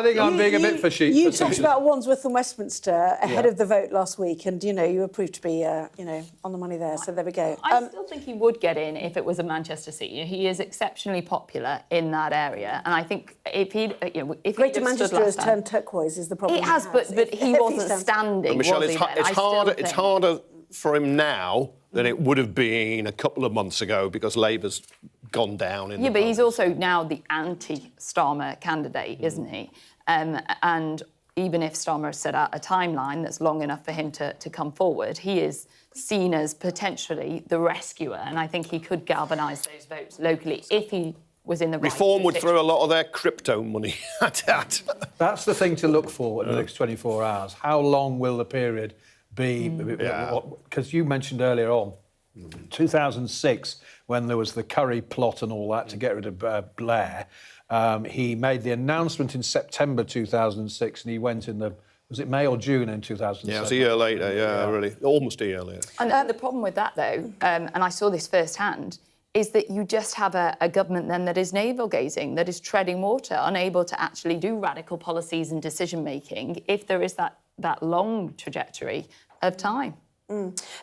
think I'm being a bit for sheep. You talked about Wandsworth and Westminster ahead of the vote last week, and, you know, you were proved to be, on the money there, so there we go. I still think he would get in if it was a Manchester seat. He is exceptionally popular in that area, and I think if he... if Greater Manchester has turned turquoise is the problem. It has, but he wasn't standing, Michelle, was he? It's harder for him now than it would have been a couple of months ago because Labour's gone down. But he's also now the anti-Starmer candidate, isn't he? And even if Starmer set out a timeline that's long enough for him to come forward, he is seen as potentially the rescuer, and I think he could galvanise those votes locally if he was in the right Reform would throw a lot of their crypto money at that. That's the thing to look for in the next 24 hours. How long will the period be? Because you mentioned earlier on, 2006, when there was the Curry plot and all that to get rid of Blair, he made the announcement in September 2006, and he went in the... Was it May or June in 2007? Yeah, it was a year later, really. Almost a year later. And the problem with that, though, and I saw this firsthand, is that you just have a government then that is navel-gazing, that is treading water, unable to actually do radical policies and decision-making if there is that long trajectory of time.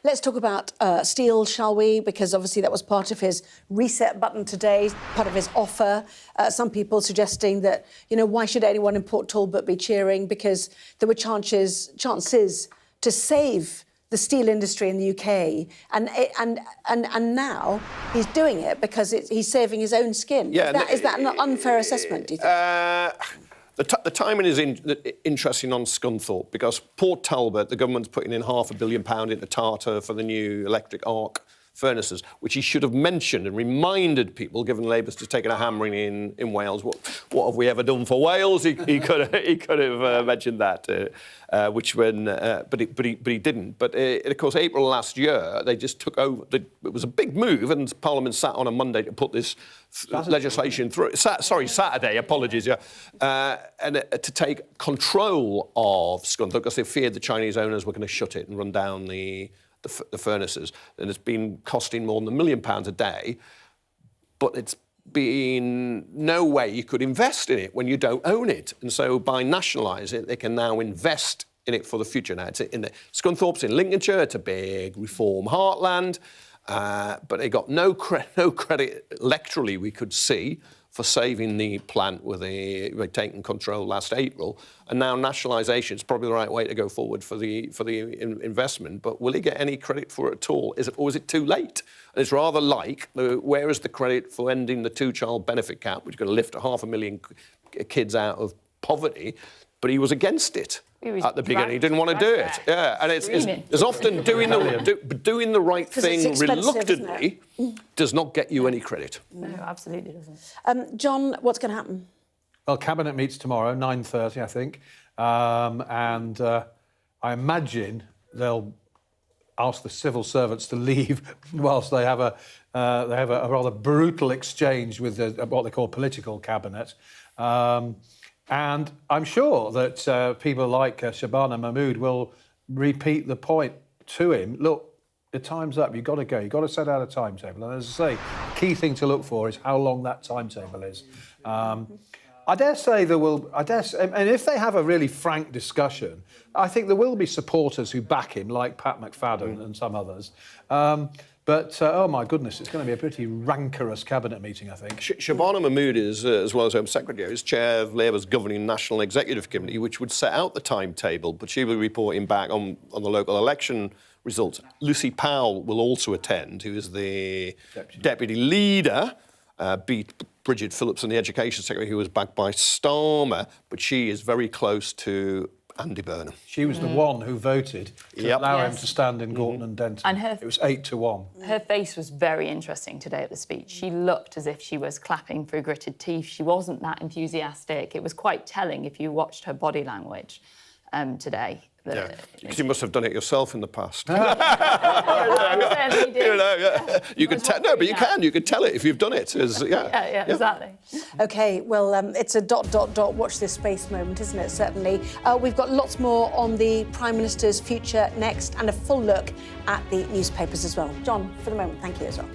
Let's talk about steel, shall we? Because obviously that was part of his reset button today, part of his offer. Some people suggesting that, why should anyone in Port Talbot be cheering? Because there were chances to save the steel industry in the UK, and now he's doing it because he's saving his own skin. Is that an unfair assessment, do you think? The timing is interesting on Scunthorpe because Port Talbot, the government's putting in £500 million into Tata for the new electric arc furnaces, which he should have mentioned and reminded people, given Labour's just taken a hammering in Wales. What have we ever done for Wales? He could have mentioned that, but he didn't. But of course, April last year, they just took over. It was a big move, and Parliament sat on a Monday to put this legislation through. Saturday. Apologies, yeah, and to take control of Scunthorpe because they feared the Chinese owners were going to shut it and run down the furnaces, and it's been costing more than £1 million a day, but it's been no way you could invest in it when you don't own it, and so by nationalising it, they can now invest in it for the future. Now it's in the Scunthorpe's in Lincolnshire, it's a big reform heartland, but they got no credit electorally, we could see, for saving the plant with taking control last April, and now nationalisation is probably the right way to go forward for the investment. But will he get any credit for it at all? Or is it too late? And it's rather like where is the credit for ending the two-child benefit cap, which is going to lift 500,000 kids out of poverty? But he was against it at the beginning. He didn't want to do it. Yeah, and it's often doing the right thing reluctantly does not get you any credit. No, absolutely doesn't. John, what's going to happen? Well, Cabinet meets tomorrow, 9:30, I think, and I imagine they'll ask the civil servants to leave whilst they have a rather brutal exchange with what they call political cabinet. And I'm sure that people like Shabana Mahmood will repeat the point to him. Look, the time's up. You've got to go. You've got to set out a timetable. And as I say, the key thing to look for is how long that timetable is. I dare say there will... and if they have a really frank discussion, I think there will be supporters who back him, like Pat McFadden and some others. But, oh, my goodness, it's going to be a pretty rancorous cabinet meeting, I think. Shabana Mahmood is, as well as Home Secretary, is chair of Labour's governing National Executive Committee, which would set out the timetable, but she will be reporting back on the local election results. Lucy Powell will also attend, who is the deputy leader, beat Bridget Phillipson, the Education Secretary, who was backed by Starmer, but she is very close to Andy Burnham. She was the one who voted to allow him to stand in Gorton and Denton. And it was 8-1. Her face was very interesting today at the speech. She looked as if she was clapping through gritted teeth. She wasn't that enthusiastic. It was quite telling if you watched her body language today. Yeah, because you must have done it yourself in the past. You could tell. No, but you can. You could tell it if you've done it. Yeah, exactly. OK, well, it's a ... watch this space moment, isn't it? Certainly. We've got lots more on the Prime Minister's future next, and a full look at the newspapers as well. John, for the moment, thank you as well.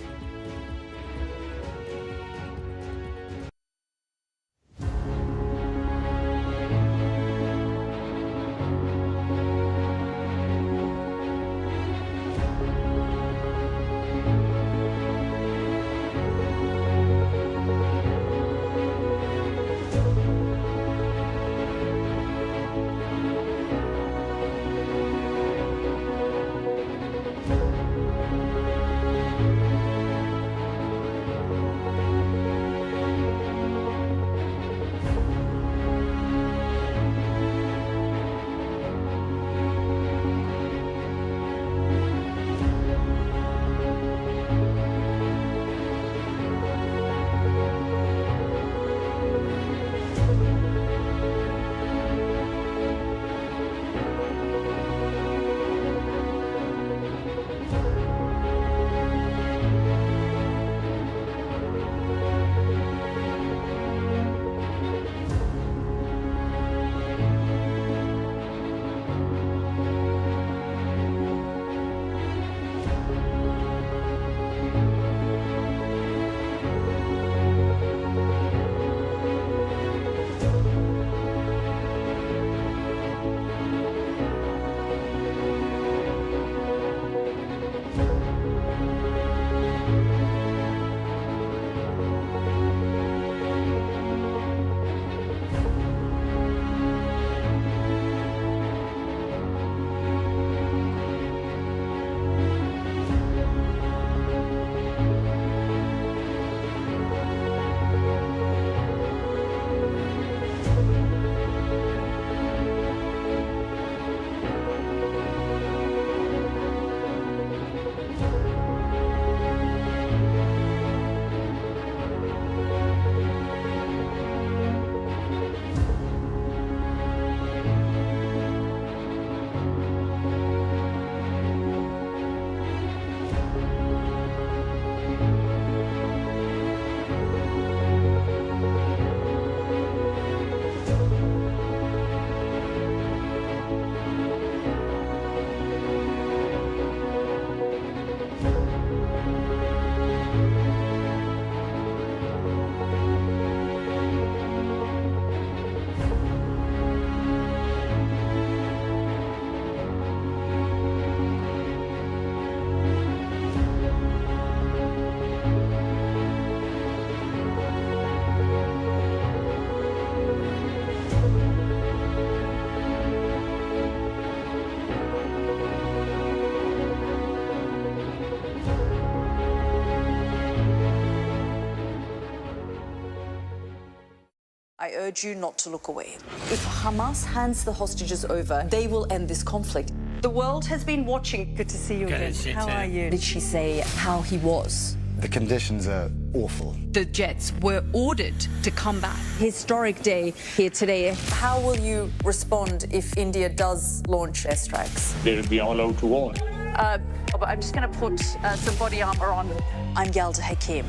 I urge you not to look away. If Hamas hands the hostages over, they will end this conflict. The world has been watching. Good to see you again. How are you? Did she say how he was? The conditions are awful. The jets were ordered to come back. Historic day here today. How will you respond if India does launch airstrikes? They'll be allowed to warn. But I'm just going to put some body armour on. I'm Yalda Hakim.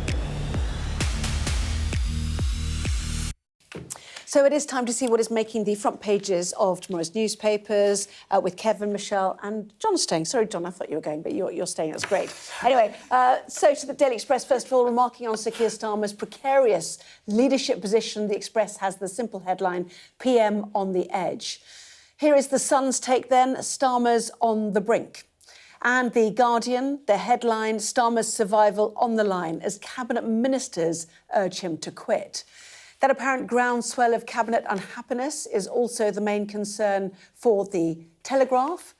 So it is time to see what is making the front pages of tomorrow's newspapers with Kevin, Michelle and John staying. Sorry, John, I thought you were going, but you're staying. That's great. Anyway, so to the Daily Express, first of all, remarking on Sir Keir Starmer's precarious leadership position, the Express has the simple headline, PM on the edge. Here is the Sun's take then, Starmer's on the brink. And the Guardian, the headline, Starmer's survival on the line as cabinet ministers urge him to quit. That apparent groundswell of cabinet unhappiness is also the main concern for the Telegraph.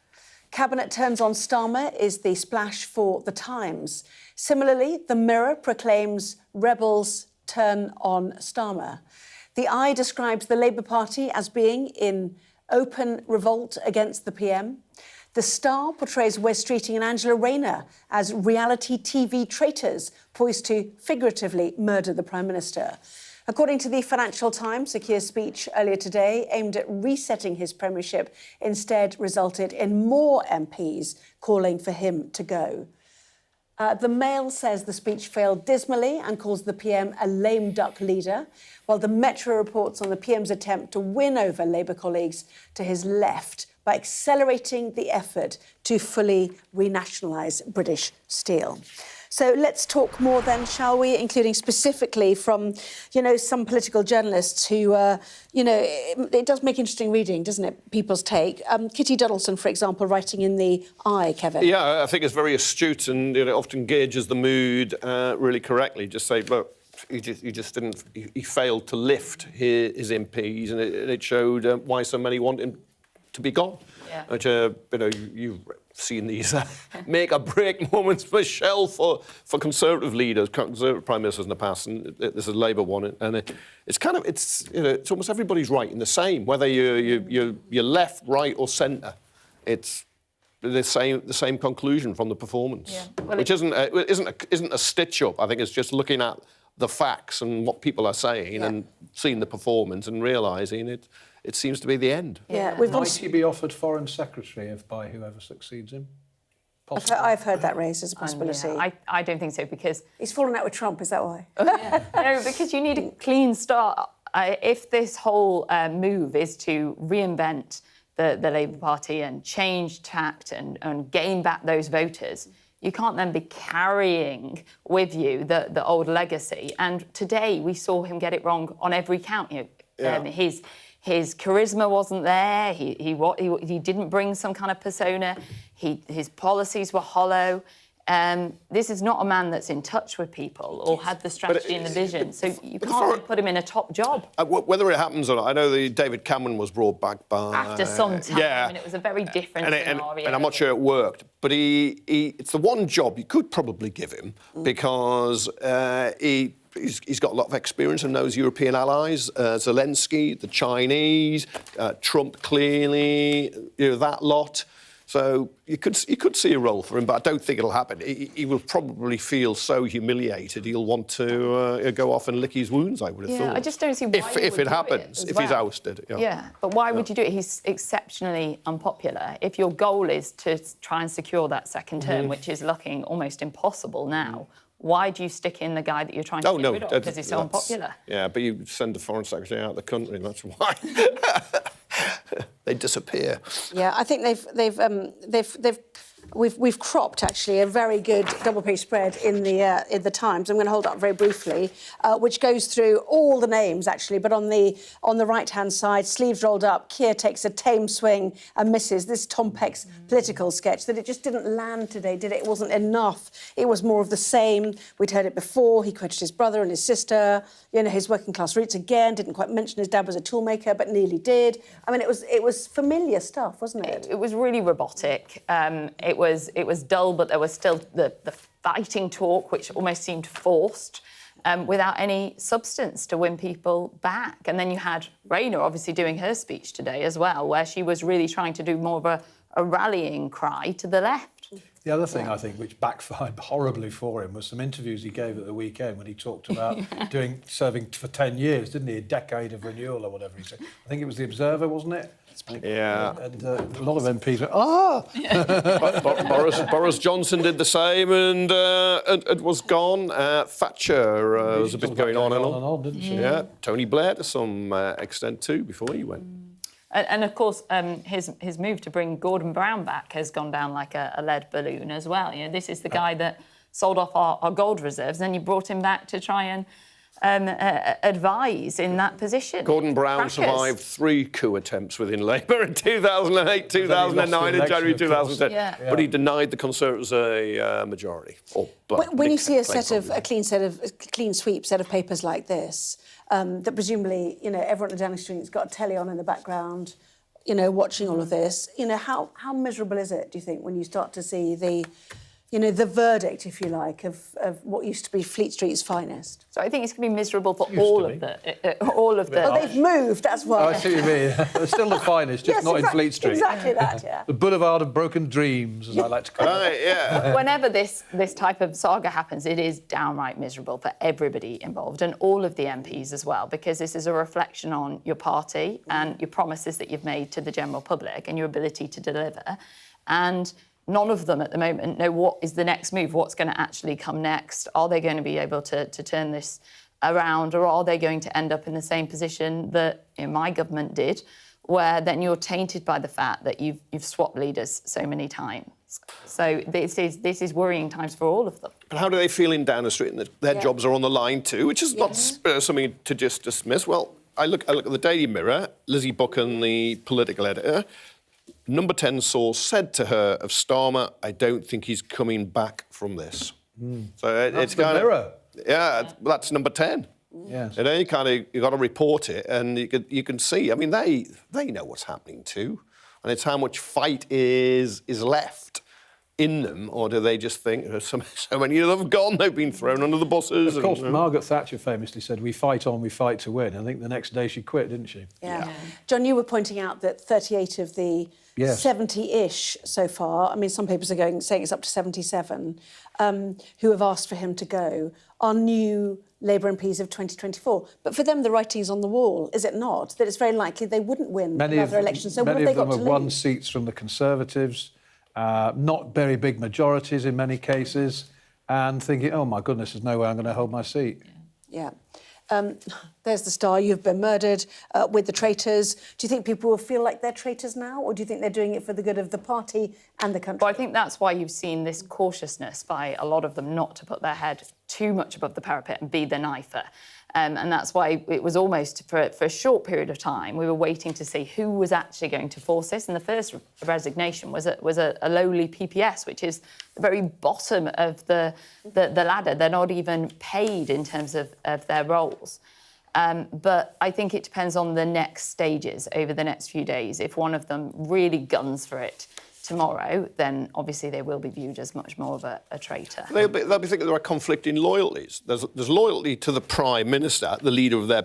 Cabinet turns on Starmer is the splash for the Times. Similarly, the Mirror proclaims rebels turn on Starmer. The Eye describes the Labour Party as being in open revolt against the PM. The Star portrays Wes Streeting and Angela Rayner as reality TV traitors poised to figuratively murder the Prime Minister. According to the Financial Times, Sir Keir's speech earlier today, aimed at resetting his premiership, instead resulted in more MPs calling for him to go. The Mail says the speech failed dismally and calls the PM a lame duck leader, while the Metro reports on the PM's attempt to win over Labour colleagues to his left by accelerating the effort to fully renationalise British steel. So let's talk more then, shall we, including specifically from, some political journalists who, it does make interesting reading, doesn't it, people's take. Kitty Donaldson, for example, writing in the Eye, Kevin. Yeah, I think it's very astute and often gauges the mood really correctly. Just say, look, he just didn't, he failed to lift his MPs and it showed why so many want him to be gone. Yeah. Which, you've seen these make-or-break moments, Michelle, for Conservative leaders, Conservative Prime Ministers in the past, and this is a Labour one, and it's almost everybody's right in the same, whether you're left, right or centre. It's the same conclusion from the performance, yeah. Which isn't a stitch-up. I think it's just looking at the facts and what people are saying and seeing the performance and realising it seems to be the end. Yeah, Might he be offered Foreign Secretary by whoever succeeds him? I've heard that raised as a possibility. I don't think so, because... He's fallen out with Trump, is that why? No, because you need a clean start. If this whole move is to reinvent the Labour Party and change tact and gain back those voters, you can't then be carrying with you the old legacy. And today we saw him get it wrong on every count. His charisma wasn't there. He didn't bring some kind of persona. His policies were hollow. This is not a man that's in touch with people or had the strategy and the vision. So you can't put him in a top job. Whether it happens or not, I know David Cameron was brought back by... After some time, and it was a very different scenario. And I'm not sure it worked. But it's the one job you could probably give him because he's got a lot of experience and knows European allies, Zelensky, the Chinese, Trump clearly, that lot. So you could see a role for him, but I don't think it'll happen. He will probably feel so humiliated he'll want to go off and lick his wounds, I would have thought. I just don't see why if it happens, if he's ousted. Yeah, but why would you do it? He's exceptionally unpopular. If your goal is to try and secure that second term, which is looking almost impossible now, why do you stick in the guy that you're trying to get rid of? Because he's so unpopular. Yeah, but you send the Foreign Secretary out of the country, that's why. They disappear. Yeah, I think we've cropped actually a very good double-page spread in the Times. I'm going to hold up very briefly, which goes through all the names actually, but on the right-hand side, sleeves rolled up, Keir takes a tame swing and misses. This Tom Peck's political sketch that it just didn't land today, did it? It wasn't enough. It was more of the same. We'd heard it before. He quoted his brother and his sister. His working-class roots again. Didn't quite mention his dad was a toolmaker, but nearly did. I mean, it was familiar stuff, wasn't it? It was really robotic. It was dull, but there was still the fighting talk, which almost seemed forced. without any substance to win people back. And then you had Rayner obviously doing her speech today as well, where she was really trying to do more of a rallying cry to the left. The other thing, I think, which backfired horribly for him was some interviews he gave at the weekend when he talked about serving for 10 years, didn't he? A decade of renewal or whatever he said. I think it was The Observer, wasn't it? Yeah. And a lot of MPs went, Boris Johnson did the same and it was gone. Thatcher was a bit going on and on, didn't she? Yeah. Tony Blair to some extent too before he went. And of course, his move to bring Gordon Brown back has gone down like a lead balloon as well. You know, this is the guy that sold off our gold reserves, and you brought him back to try and advise in that position. Gordon Brown survived 3 coup attempts within Labour in 2008, 2009 and January 2010. Yeah. But he denied the Conservatives a majority. When you see a clean sweep set of papers like this, that presumably, you know, everyone at Downing Street's got a telly on in the background, you know, watching all of this, you know, how miserable is it, do you think, when you start to see the verdict, if you like, of what used to be Fleet Street's finest? So I think it's going to be miserable for all of the... Well, they've moved, that's why. Oh, I see what you mean. They're still the finest, just not in Fleet Street. Exactly that, yeah. The boulevard of broken dreams, as I like to call it. Yeah. Whenever this type of saga happens, it is downright miserable for everybody involved and all of the MPs as well, because this is a reflection on your party and your promises that you've made to the general public and your ability to deliver. And none of them at the moment know what is the next move, what's going to actually come next. Are they going to be able to turn this around, or are they going to end up in the same position that my government did, where then you're tainted by the fact that you've swapped leaders so many times? So this is worrying times for all of them. But how do they feel in Downing Street? And their jobs are on the line too, which is not something to just dismiss. Well, I look at the Daily Mirror, Lizzie Buchan, the political editor. Number 10 source said to her of Starmer, I don't think he's coming back from this. So it's kind Mirror. That's Number 10. Yes. You know, you got to report it, and you can see. I mean, they know what's happening too, and it's how much fight is left in them, or do they just think so many of them have gone? They've been thrown under the buses. Of course, Margaret Thatcher famously said, "We fight on, we fight to win." I think the next day she quit, didn't she? Yeah. John, you were pointing out that 38 of the 70-ish so far, I mean, some papers are saying it's up to 77, who have asked for him to go, are new Labour MPs of 2024. But for them, the writing's on the wall, is it not? That it's very likely they wouldn't win another election. So what have they got to lose? Many of them have won seats from the Conservatives, not very big majorities in many cases, and thinking, oh, my goodness, there's no way I'm going to hold my seat. Yeah. There's the Star. You've been murdered with the traitors. Do you think people will feel like they're traitors now, or do you think they're doing it for the good of the party and the country? Well, I think that's why you've seen this cautiousness by a lot of them not to put their head too much above the parapet and be the knifer. And that's why it was almost, for a short period of time, we were waiting to see who was actually going to force this. And the first resignation was a lowly PPS, which is the very bottom of the ladder. They're not even paid in terms of their roles. But I think it depends on the next stages over the next few days. If one of them really guns for it tomorrow, then obviously they will be viewed as much more of a traitor. They'll be thinking there are conflicting loyalties. There's loyalty to the Prime Minister, the leader of their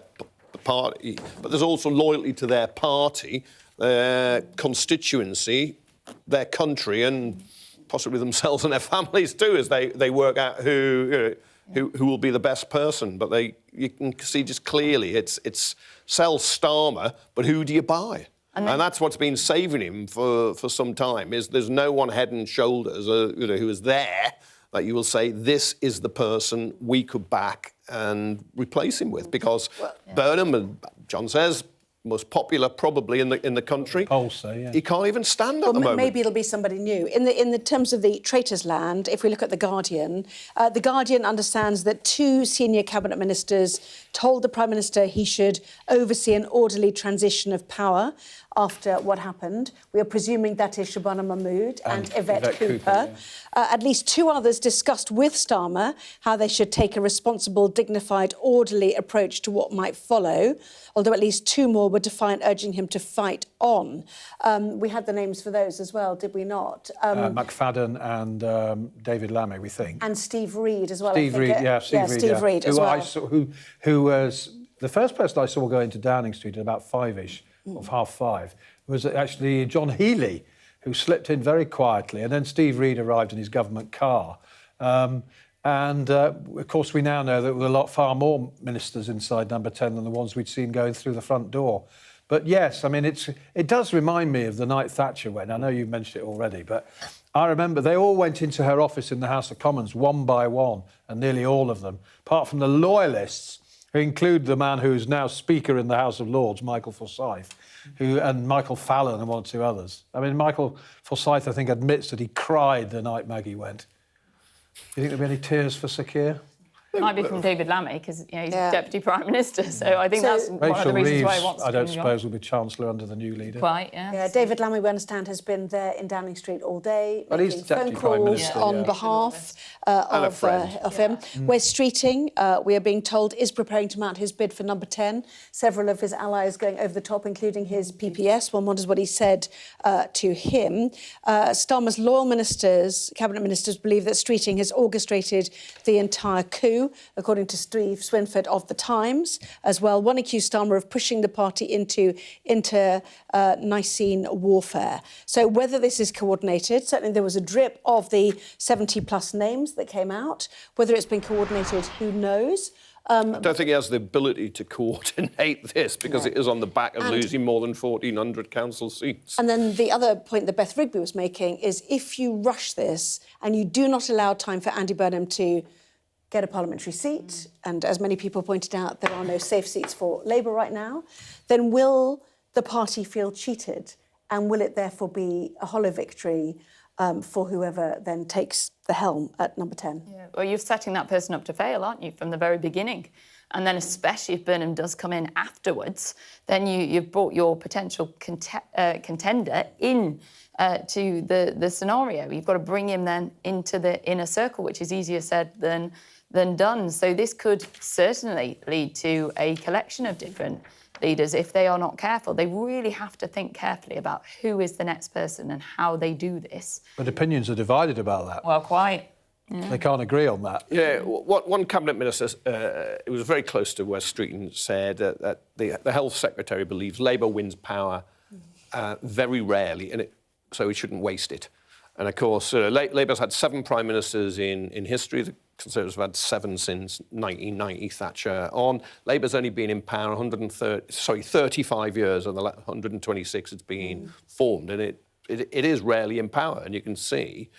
party, but there's also loyalty to their party, their constituency, their country, and possibly themselves and their families too, as they work out who will be the best person. But you can see just clearly it's sell Starmer, but who do you buy? And that's what's been saving him for some time, is there's no one head and shoulders who is there that you will say, this is the person we could back and replace him with. Because Burnham, and John says, most popular probably in the country. Polls say, yeah. He can't even stand at the moment. Maybe it'll be somebody new. In the terms of the traitors' land, if we look at The Guardian understands that 2 senior cabinet ministers told the Prime Minister he should oversee an orderly transition of power. after what happened. We are presuming that is Shabana Mahmood and Yvette Cooper. At least 2 others discussed with Starmer how they should take a responsible, dignified, orderly approach to what might follow, although at least 2 more were defiant, urging him to fight on. We had the names for those as well, did we not? McFadden and David Lammy, we think. And Steve Reid as well, Steve Reid, Steve Reid as well. Who was the first person I saw go into Downing Street at about 5-ish, of 5:30, was actually John Healey, who slipped in very quietly, and then Steve Reid arrived in his government car. Of course, we now know that there were far more ministers inside Number 10 than the ones we'd seen going through the front door. But yes, I mean, it does remind me of the night Thatcher went. I know you've mentioned it already, but I remember they all went into her office in the House of Commons one by one, and nearly all of them, apart from the Loyalists, who include the man who is now Speaker in the House of Lords, Michael Forsyth, and Michael Fallon and 1 or 2 others. I mean, Michael Forsyth, I think, admits that he cried the night Maggie went. Do you think there'll be any tears for Sir Keir? Might be from David Lammy, because he's Deputy Prime Minister, so I think that's one of the reasons why he wants to. I don't suppose will be Chancellor under the new leader. Quite, yeah. Yeah, David Lammy, we understand, has been there in Downing Street all day, making phone calls on behalf of him. Wes Streeting, we are being told, is preparing to mount his bid for Number 10. Several of his allies going over the top, including his PPS. One wonders what he said to him. Starmer's loyal ministers, cabinet ministers, believe that Streeting has orchestrated the entire coup, according to Steve Swinford of The Times as well. One accused Starmer of pushing the party into Nicene warfare. So whether this is coordinated, certainly there was a drip of the 70-plus names that came out. Whether it's been coordinated, who knows? I don't think he has the ability to coordinate this because it is on the back of losing more than 1,400 council seats. And then the other point that Beth Rigby was making is if you rush this and you do not allow time for Andy Burnham to get a parliamentary seat, and as many people pointed out, there are no safe seats for Labour right now, then will the party feel cheated? And will it therefore be a hollow victory for whoever then takes the helm at Number 10? Yeah. Well, you're setting that person up to fail, aren't you, from the very beginning? And then especially if Burnham does come in afterwards, then you've brought your potential contender in to the scenario. You've got to bring him then into the inner circle, which is easier said than done. So this could certainly lead to a collection of different leaders if they are not careful. They really have to think carefully about who is the next person and how they do this. But opinions are divided about that. Well, quite. Yeah. They can't agree on that. Yeah, one cabinet minister, it was very close to Wes Streeting, said that the health secretary believes Labour wins power very rarely, and so he shouldn't waste it. And of course, Labour's had 7 prime ministers in history. The Conservatives have had 7 since 1990, Thatcher on. Labour's only been in power 35 years, and the 126 it's been formed, and it is rarely in power, and you can see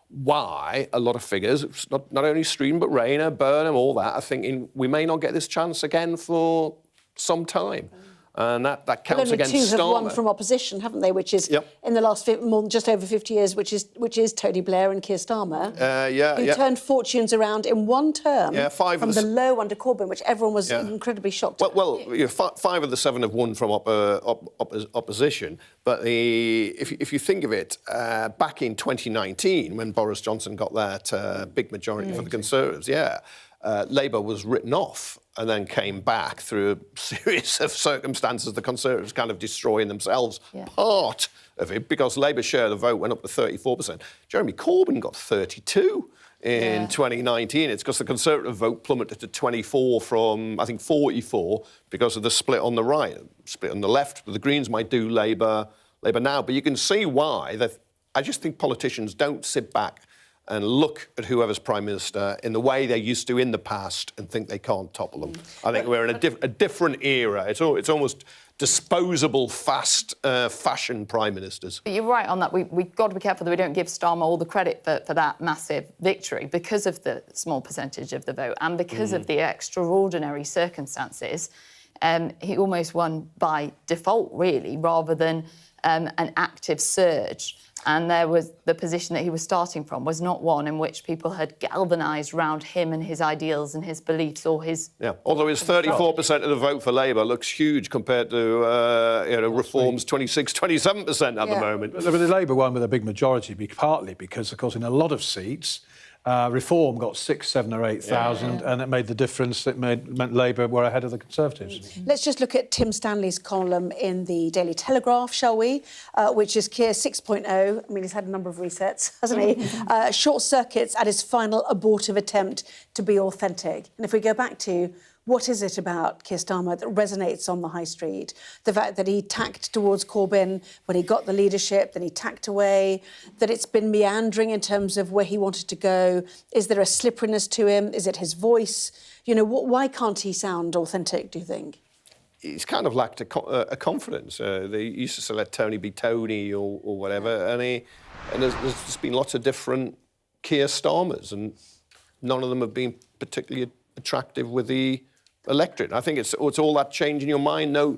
why a lot of figures, not only Streeting, but Rayner, Burnham, all that, are thinking we may not get this chance again for some time. And that counts against Starmer. Only 2 have won from opposition, haven't they? Which is in the last just over 50 years, which is Tony Blair and Keir Starmer, who turned fortunes around in one term from the low under Corbyn, which everyone was incredibly shocked at. Well, 5 of the 7 have won from opposition. But if you think of it, back in 2019, when Boris Johnson got that big majority for the Conservatives, Labour was written off and then came back through a series of circumstances, the Conservatives kind of destroying themselves. Part of it, because Labour's share of the vote went up to 34%. Jeremy Corbyn got 32 in 2019. It's because the Conservative vote plummeted to 24 from, I think, 44 because of the split on the right. Split on the left, but the Greens might do Labour now. But you can see why. I just think politicians don't sit back and look at whoever's Prime Minister in the way they used to in the past and think they can't topple them. I think we're in a different era. It's almost disposable, fast fashion Prime Ministers. But you're right on that. We've got to be careful that we don't give Starmer all the credit for that massive victory because of the small percentage of the vote and because of the extraordinary circumstances. he almost won by default, really, rather than an active surge. And there was the position that he was starting from was not one in which people had galvanised round him and his ideals and his beliefs or his... Yeah, although his 34% of the vote for Labour looks huge compared to, Reform's 26, 27% at the moment. But the Labour won with a big majority, partly because, of course, in a lot of seats, Reform got 6,000, 7,000 or 8,000, and it made the difference. It meant Labour were ahead of the Conservatives. Let's just look at Tim Stanley's column in the Daily Telegraph, shall we? Which is Keir 6.0. I mean, he's had a number of resets, hasn't he? Short circuits at his final abortive attempt to be authentic. And if we go back to what is it about Keir Starmer that resonates on the high street? The fact that he tacked towards Corbyn when he got the leadership, then he tacked away, that it's been meandering in terms of where he wanted to go. Is there a slipperiness to him? Is it his voice? You know, why can't he sound authentic, do you think? He's kind of lacked a confidence. They used to say, let Tony be Tony or whatever, and there's just been lots of different Keir Starmers, and none of them have been particularly attractive with the electorate. I think it's all that change in your mind. No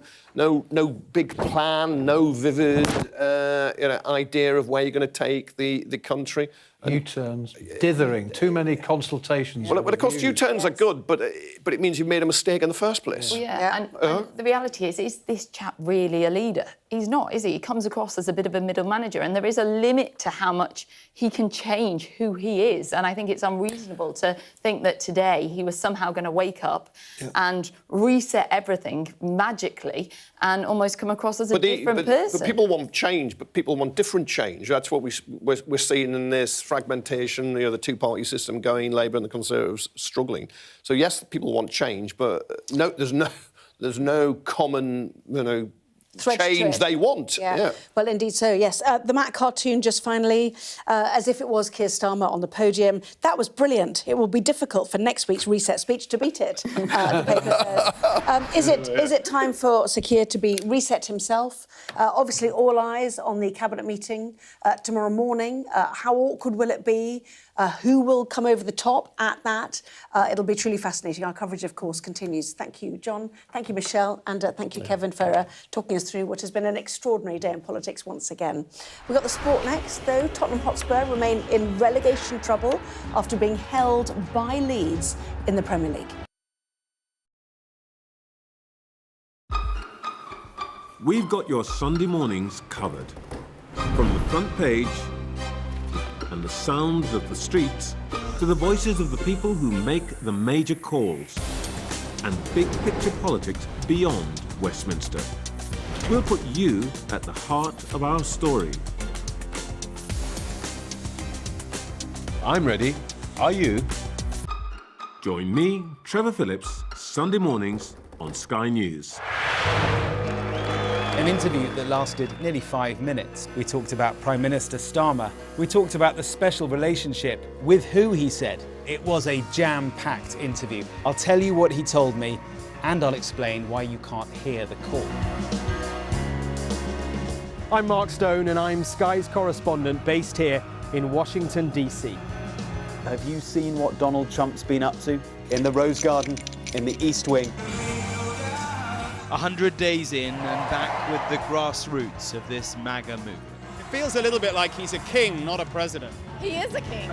big plan, no vivid idea of where you're going to take the country. U-turns, dithering, too many consultations. Well, of course, U-turns are good, but it means you made a mistake in the first place. Well, yeah, and the reality is this chap really a leader? He's not, is he? He comes across as a bit of a middle manager, and there is a limit to how much he can change who he is. And I think it's unreasonable to think that today he was somehow going to wake up and reset everything magically and almost come across as a different person. But people want change, but people want different change. That's what we're seeing in this fragmentation, the two-party system going, Labour and the Conservatives struggling. So yes, people want change, but there's no common, change they want. Yeah. Well, indeed so, yes. The Matt cartoon, just finally, as if it was Keir Starmer on the podium. That was brilliant. It will be difficult for next week's reset speech to beat it, the paper says. Is it time for Sir Keir to be reset himself? Obviously, all eyes on the Cabinet meeting tomorrow morning. How awkward will it be? Who will come over the top at that? It'll be truly fascinating. Our coverage, of course, continues. Thank you, John. Thank you, Michelle. And thank you, Kevin, for talking us through what has been an extraordinary day in politics once again. We've got the sport next, though. Tottenham Hotspur remain in relegation trouble after being held by Leeds in the Premier League. We've got your Sunday mornings covered. From the front page and the sounds of the streets to the voices of the people who make the major calls and big picture politics beyond Westminster. We'll put you at the heart of our story. I'm ready. Are you? Join me, Trevor Phillips, Sunday mornings on Sky News. An interview that lasted nearly 5 minutes. We talked about Prime Minister Starmer. We talked about the special relationship with who he said. It was a jam-packed interview. I'll tell you what he told me, and I'll explain why you can't hear the call. I'm Mark Stone, and I'm Sky's correspondent based here in Washington, D.C. Have you seen what Donald Trump's been up to? In the Rose Garden, in the East Wing. 100 days in and back with the grassroots of this MAGA movement. It feels a little bit like he's a king, not a president. He is a king.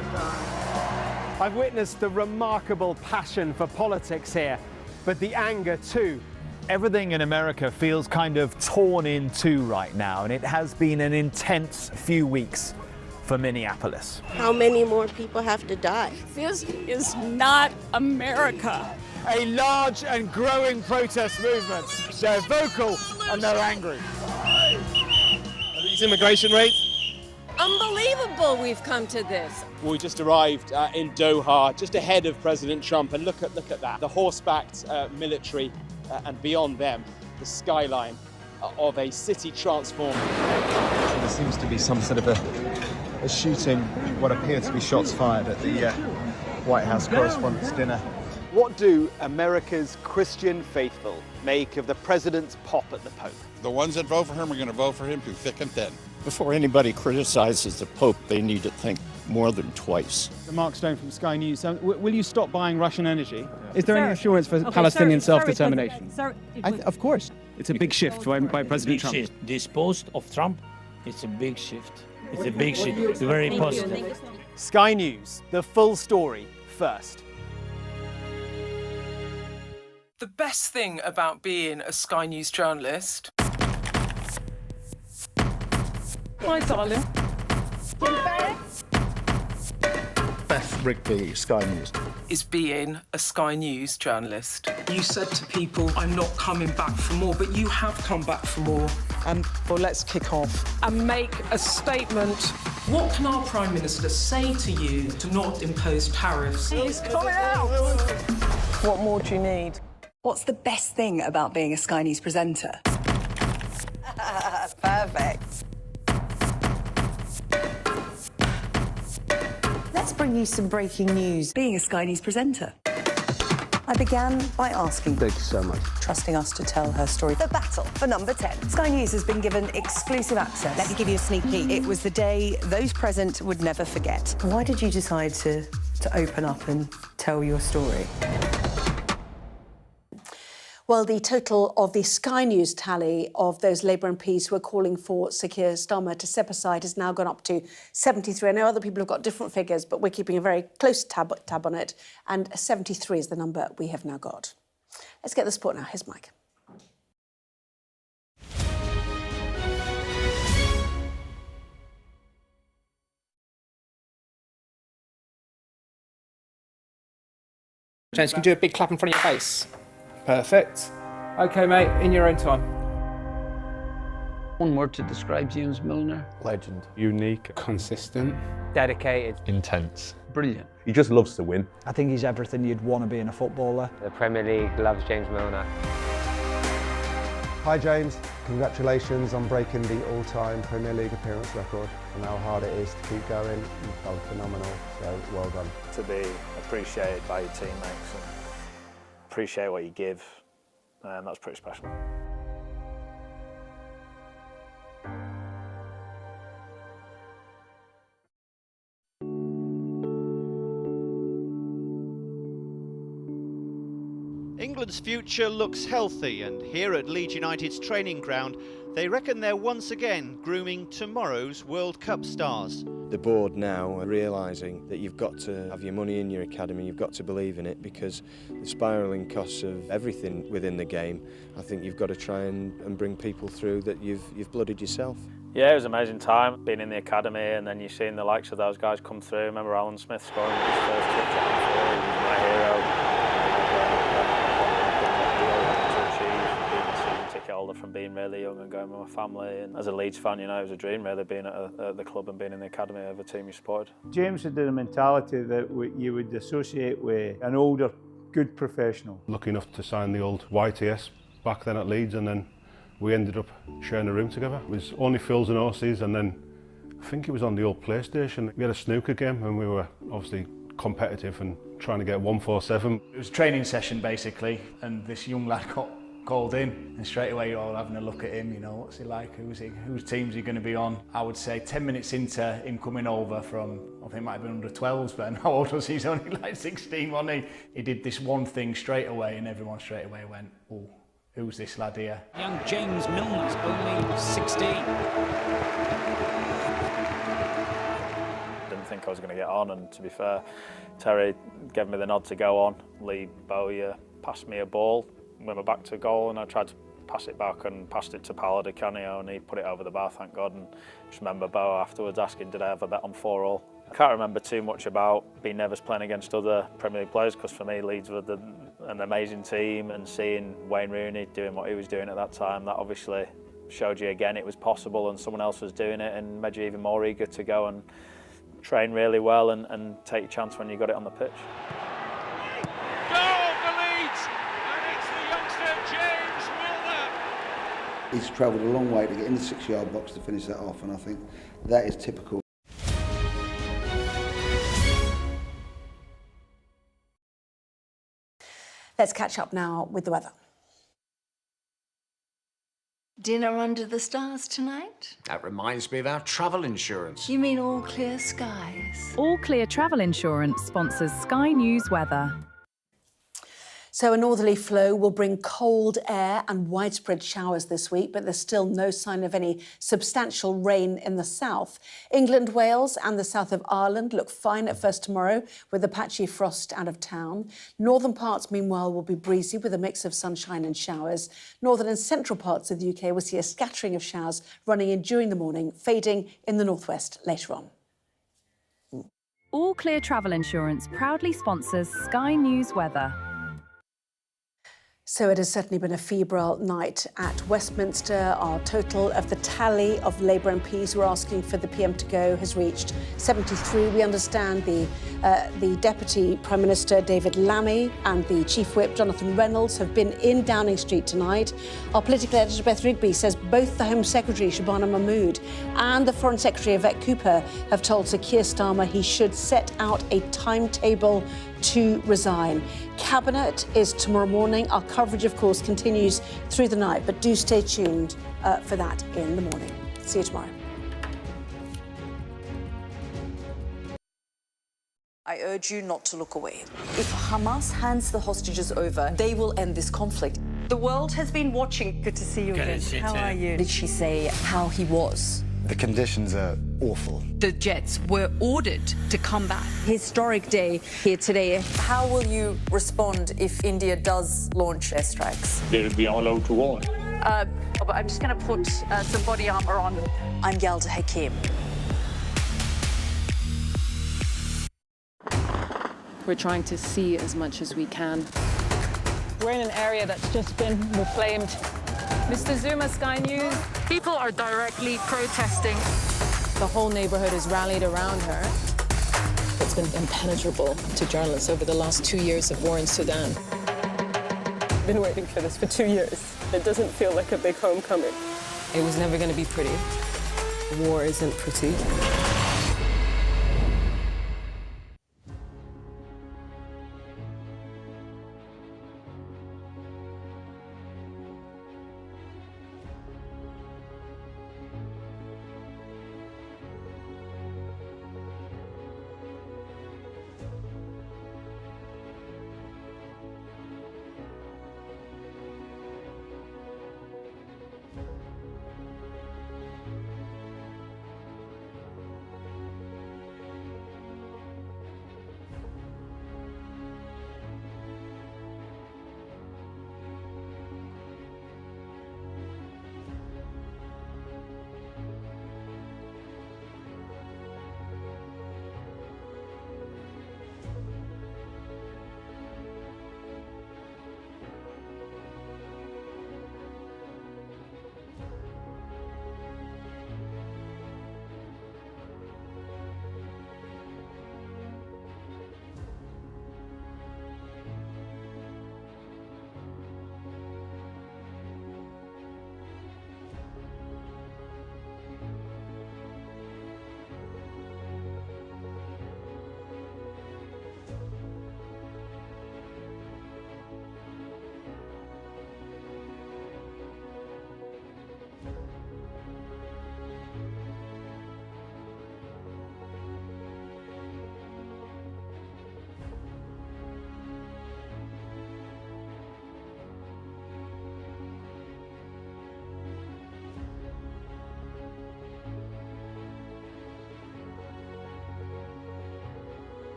I've witnessed the remarkable passion for politics here, but the anger too. Everything in America feels kind of torn in two right now, and it has been an intense few weeks for Minneapolis. How many more people have to die? This is not America. A large and growing protest movement. They're vocal and they're angry. Are these immigration rates? Unbelievable we've come to this. We just arrived in Doha, just ahead of President Trump, and look at that. The horse-backed military, and beyond them, the skyline of a city transformed. There seems to be some sort of a shooting, what appear to be shots fired at the White House Correspondents' Dinner What do America's Christian faithful make of the president's pop at the Pope? The ones that vote for him are going to vote for him through thick and thin. Before anybody criticizes the Pope, they need to think more than twice. Mark Stone from Sky News. Will you stop buying Russian energy? Is there any assurance for Palestinian self-determination? Of course. It's a big shift by President Trump. Shift. This post of Trump, it's a big shift. It's a big shift. It's very positive. Sky News, the full story first. The best thing about being a Sky News journalist... Hi, darling. Beth Rigby, Sky News. Is being a Sky News journalist. You said to people, I'm not coming back for more, but you have come back for more. Well, let's kick off. And make a statement. What can our Prime Minister say to you to not impose tariffs? He's coming out! What more do you need? What's the best thing about being a Sky News presenter? Perfect. Let's bring you some breaking news. Being a Sky News presenter. I began by asking... Thank you so much. ...trusting us to tell her story. The battle for number 10. Sky News has been given exclusive access. Let me give you a sneak peek. It was the day those present would never forget. Why did you decide to open up and tell your story? Well, the total of the Sky News tally of those Labour MPs who are calling for Sir Keir Starmer to step aside has now gone up to 73. I know other people have got different figures, but we're keeping a very close tab on it, and 73 is the number we have now got. Let's get the sport now. Here's Mike. James, can you do a big clap in front of your face? Perfect. OK, mate, in your own time. One word to describe James Milner. Legend. Unique. Consistent. Dedicated. Intense. Brilliant. He just loves to win. I think he's everything you'd want to be in a footballer. The Premier League loves James Milner. Hi James, congratulations on breaking the all-time Premier League appearance record and how hard it is to keep going. You felt phenomenal, so well done. To be appreciated by your teammates and appreciate what you give, that's pretty special. England's future looks healthy, and here at Leeds United's training ground, they reckon they're once again grooming tomorrow's World Cup stars. The board now are realising that you've got to have your money in your academy, you've got to believe in it, because the spiralling costs of everything within the game, I think you've got to try and bring people through that you've blooded yourself. Yeah, it was an amazing time, being in the academy, and then you've seen the likes of those guys come through. I remember Alan Smith scoring his first touch at Anfield. He was my hero. From being really young and going with my family, and as a Leeds fan, you know, it was a dream really being at the club and being in the academy of a team you supported. James had a mentality that you would associate with an older, good professional. Lucky enough to sign the old YTS back then at Leeds, and then we ended up sharing a room together. It was only Phils and Orsies, and then I think it was on the old PlayStation. We had a snooker game and we were obviously competitive and trying to get 147. It was a training session basically, and this young lad got called in, and straight away you're all having a look at him, you know, what's he like, whose team's he going to be on. I would say 10 minutes into him coming over from, I think it might have been under 12s then, how old was he? He's only like 16, wasn't he? He did this one thing straight away, and everyone straight away went, oh, who's this lad here? Young James Milner's only 16. Didn't think I was going to get on, and to be fair, Terry gave me the nod to go on. Lee Bowyer passed me a ball with my back to goal, and I tried to pass it back and passed it to Paolo Di Canio, and he put it over the bar, thank God. And just remember Bo afterwards asking, did I have a bet on 4-all? I can't remember too much about being nervous playing against other Premier League players, because for me Leeds were an amazing team, and seeing Wayne Rooney doing what he was doing at that time, that obviously showed you again it was possible and someone else was doing it, and made you even more eager to go and train really well and take your chance when you got it on the pitch. He's travelled a long way to get in the 6-yard box to finish that off, and I think that is typical. Let's catch up now with the weather. Dinner under the stars tonight? That reminds me of our travel insurance. You mean All Clear Skies? All Clear Travel Insurance sponsors Sky News Weather. So a northerly flow will bring cold air and widespread showers this week, but there's still no sign of any substantial rain in the south. England, Wales and the south of Ireland look fine at first tomorrow with a patchy frost out of town. Northern parts, meanwhile, will be breezy with a mix of sunshine and showers. Northern and central parts of the UK will see a scattering of showers running in during the morning, fading in the northwest later on. All Clear Travel Insurance proudly sponsors Sky News Weather. So it has certainly been a febrile night at Westminster. Our total of the tally of Labour MPs who are asking for the PM to go has reached 73. We understand the Deputy Prime Minister David Lammy and the Chief Whip Jonathan Reynolds have been in Downing Street tonight. Our political editor Beth Rigby says both the Home Secretary Shabana Mahmood and the Foreign Secretary Yvette Cooper have told Sir Keir Starmer he should set out a timetable to resign. Cabinet is tomorrow morning. Our coverage, of course, continues through the night, but do stay tuned for that in the morning. See you tomorrow. I urge you not to look away. If Hamas hands the hostages over, they will end this conflict. The world has been watching. Good to see you again. How are you? Did she say how he was? The conditions are awful. The jets were ordered to come back. Historic day here today. How will you respond if India does launch airstrikes? They'll be all out to war. I'm just going to put some body armor on. I'm Yalda Hakim. We're trying to see as much as we can. We're in an area that's just been reclaimed. Mr. Zuma, Sky News. People are directly protesting. The whole neighborhood is rallied around her. It's been impenetrable to journalists over the last 2 years of war in Sudan. I've been waiting for this for 2 years. It doesn't feel like a big homecoming. It was never going to be pretty. War isn't pretty.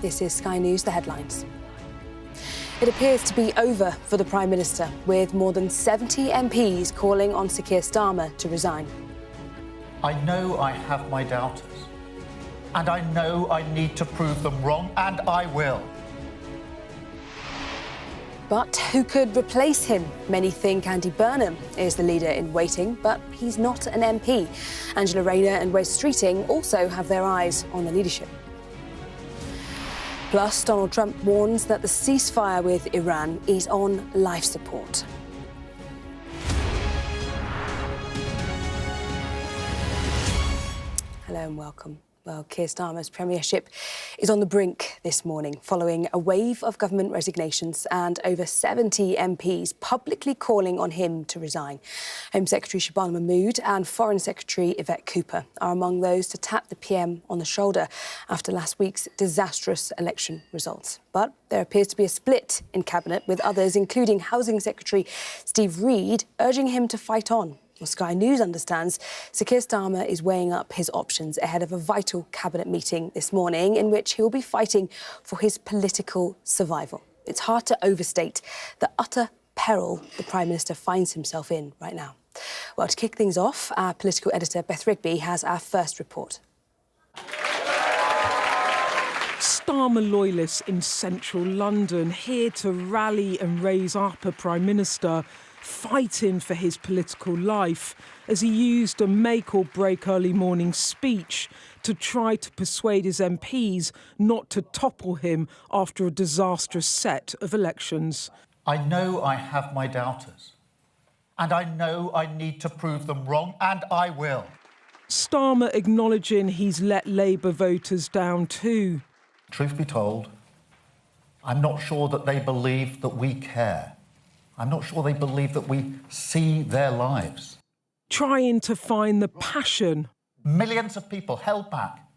This is Sky News, the headlines. It appears to be over for the Prime Minister, with more than 70 MPs calling on Sir Keir Starmer to resign. I know I have my doubters, and I know I need to prove them wrong, and I will. But who could replace him? Many think Andy Burnham is the leader in waiting, but he's not an MP. Angela Rayner and Wes Streeting also have their eyes on the leadership. Plus, Donald Trump warns that the ceasefire with Iran is on life support. Hello and welcome. Well, Keir Starmer's premiership is on the brink this morning following a wave of government resignations and over 70 MPs publicly calling on him to resign. Home Secretary Shabana Mahmood and Foreign Secretary Yvette Cooper are among those to tap the PM on the shoulder after last week's disastrous election results. But there appears to be a split in Cabinet, with others, including Housing Secretary Steve Reid, urging him to fight on. Well, Sky News understands Sir Keir Starmer is weighing up his options ahead of a vital cabinet meeting this morning in which he will be fighting for his political survival. It's hard to overstate the utter peril the Prime Minister finds himself in right now. Well, to kick things off, our political editor Beth Rigby has our first report. Starmer loyalists in central London here to rally and raise up a Prime Minister fighting for his political life as he used a make-or-break early morning speech to try to persuade his MPs not to topple him after a disastrous set of elections. I know I have my doubters, and I know I need to prove them wrong, and I will. Starmer acknowledging he's let Labour voters down too. Truth be told, I'm not sure that they believe that we care. I'm not sure they believe that we see their lives. Trying to find the passion. Millions of people held back